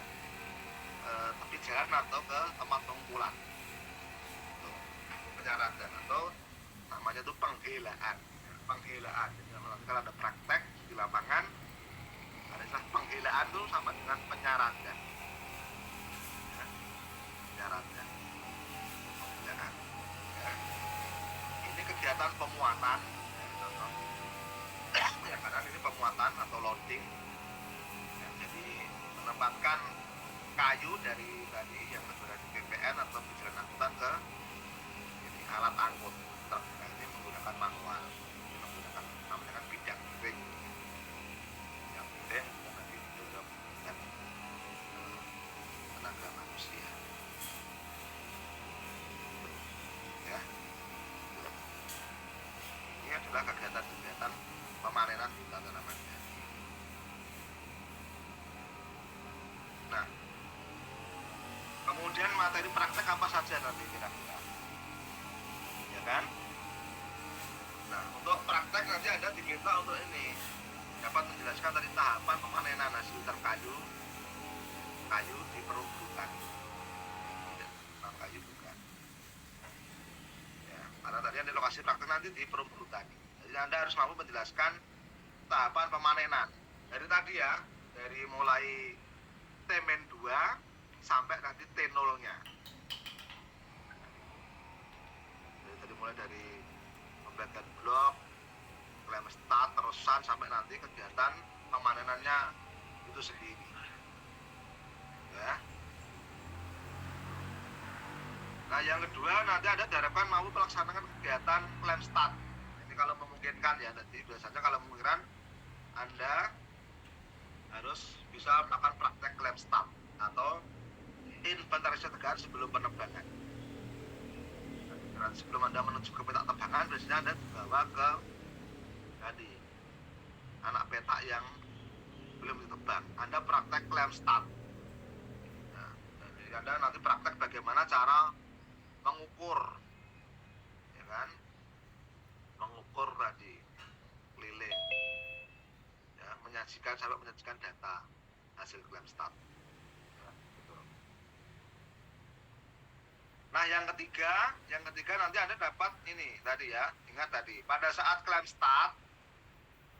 tepi jalan atau ke tempat pengumpulan. Penyaratan atau namanya itu penghelaan. Penghelaan. Jadi nanti kalau ada praktek di lapangan ada istilah penghelaan itu sama dengan penyaratan. Ya, penyaratan. Penghelaan. Ya. Ini kegiatan pemuatan. Ya, contoh. Ya, karena ini pemuatan atau loading. Ya, jadi menempatkan kayu dari tadi yang berada di PPN atau jalan angkutan ke ini alat angkut truk. Nah, ini menggunakan manual. Ini menggunakan namanya kan bidang ring. Yang ring nanti didorong dengan tenaga manusia. Ya. Ini adalah kegiatan-kegiatan pemanenan di tanaman. Nah, kemudian materi praktek apa saja nanti kira-kira? Ya kan? Nah, untuk praktek nanti Anda diminta untuk ini dapat menjelaskan tadi tahapan pemanenan hasil terkayu kayu di perumbukan. Kayu bukan. Ya, karena tadi di lokasi praktek nanti di perumbukan. Jadi Anda harus mampu menjelaskan tahapan pemanenan. Dari tadi ya, dari mulai T-2 sampai nanti T0-nya. Jadi mulai dari pembagian blok, klaim start, terusan sampai nanti kegiatan pemanenannya itu sendiri. Ya. Nah, yang kedua nanti ada diharapkan mampu melaksanakan kegiatan klaim start. Ini kalau memungkinkan ya, nanti biasanya kalau memungkinkan Anda harus bisa melakukan praktek klaim start atau inventarisasi tegangan sebelum penerbangan. Nanti sebelum Anda menuju ke petak tegangan, biasanya Anda dibawa ke tadi anak petak yang belum ditebang. Anda praktek klaim start. Nah, jadi Anda nanti praktek bagaimana cara mengukur, ya kan? Mengukur tadi keliling, ya, menyajikan sampai menyajikan data hasil klaim start. Ya, gitu. Nah, yang ketiga nanti Anda dapat ini tadi ya, ingat tadi pada saat klaim start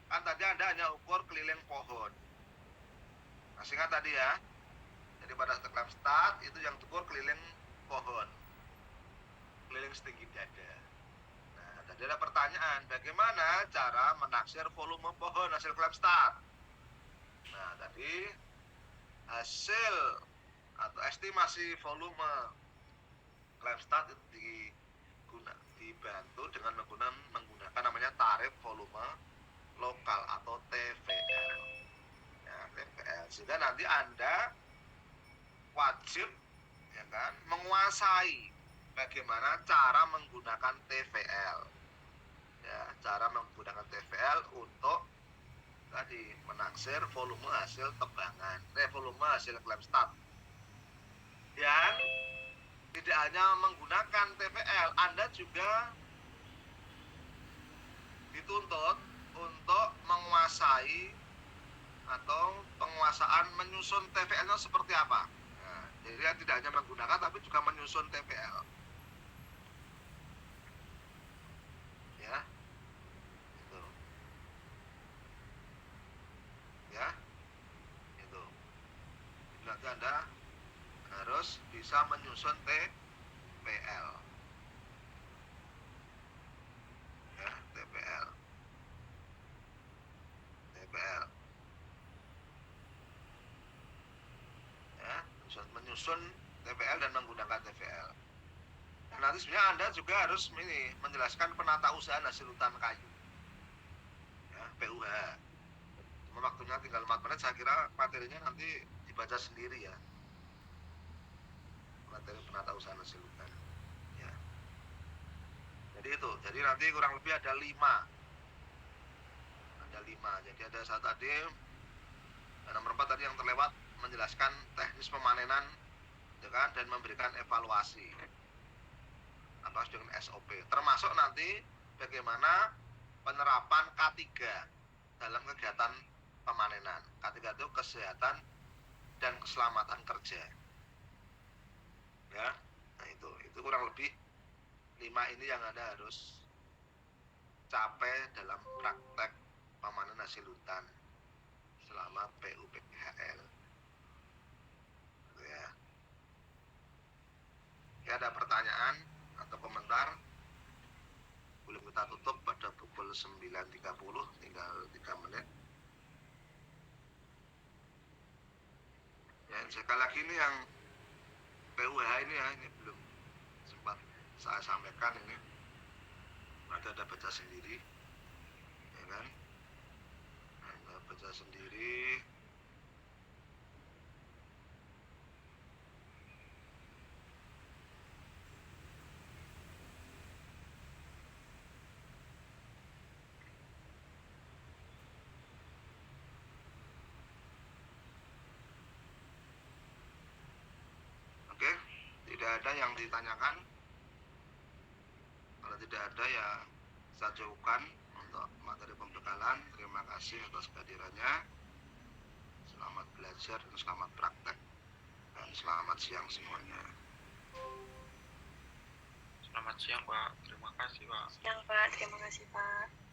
kan tadi Anda hanya ukur keliling pohon. Masih ingat tadi ya? Jadi pada saat klaim start itu yang diukur keliling pohon, keliling setinggi dada. Nah, tadi ada pertanyaan, bagaimana cara menaksir volume pohon hasil klaim start? Nah, tadi hasil atau estimasi volume klaim start itu dibantu dengan menggunakan namanya tarif volume lokal atau TVL. Ya, TVL. Sehingga nanti Anda wajib, ya kan, menguasai bagaimana cara menggunakan TVL. Ya, cara menggunakan TVL untuk tadi menaksir volume hasil tebangan, volume hasil klaim start. Dan tidak hanya menggunakan TVL, Anda juga dituntut untuk menguasai atau penguasaan menyusun TVL-nya seperti apa. Nah, jadi tidak hanya menggunakan tapi juga menyusun TVL. Ya, itu. Ya, itu. Nanti Anda harus bisa menyusun TVL. Ya, TVL. Ya, menyusun TVL dan menggunakan TVL. Nah, nanti sebenarnya Anda juga harus menjelaskan penata usahaan hasil hutan kayu. Ya, PUH. Cuma waktunya tinggal 4 menit, saya kira materinya nanti dibaca sendiri ya. Materi penata usahaan hasil hutan. Ya. Jadi itu, jadi nanti kurang lebih ada 5. Jadi ada satu tadi, nomor 4 tadi yang terlewat menjelaskan teknis pemanenan, ya kan, dan memberikan evaluasi atas dengan SOP. Termasuk nanti bagaimana penerapan K3 dalam kegiatan pemanenan. K3 itu kesehatan dan keselamatan kerja. Ya, nah itu kurang lebih 5 ini yang Anda harus capai dalam praktek pemanenan hasil hutan selama PUPHL. Ya. Ya, ada pertanyaan atau komentar? Boleh kita tutup pada pukul 9.30, tinggal 3 menit. Ya, sekali lagi ini yang PUH ini ya, ini belum sempat saya sampaikan ini. Ada baca sendiri, ya kan? Anda baca sendiri. Oke, tidak ada yang ditanyakan. Kalau tidak ada ya saya cukupkan untuk materi pembekalan. Terima kasih atas kehadirannya. Selamat belajar dan selamat praktek. Dan selamat siang semuanya. Selamat siang Pak, terima kasih Pak. Siang Pak, terima kasih Pak.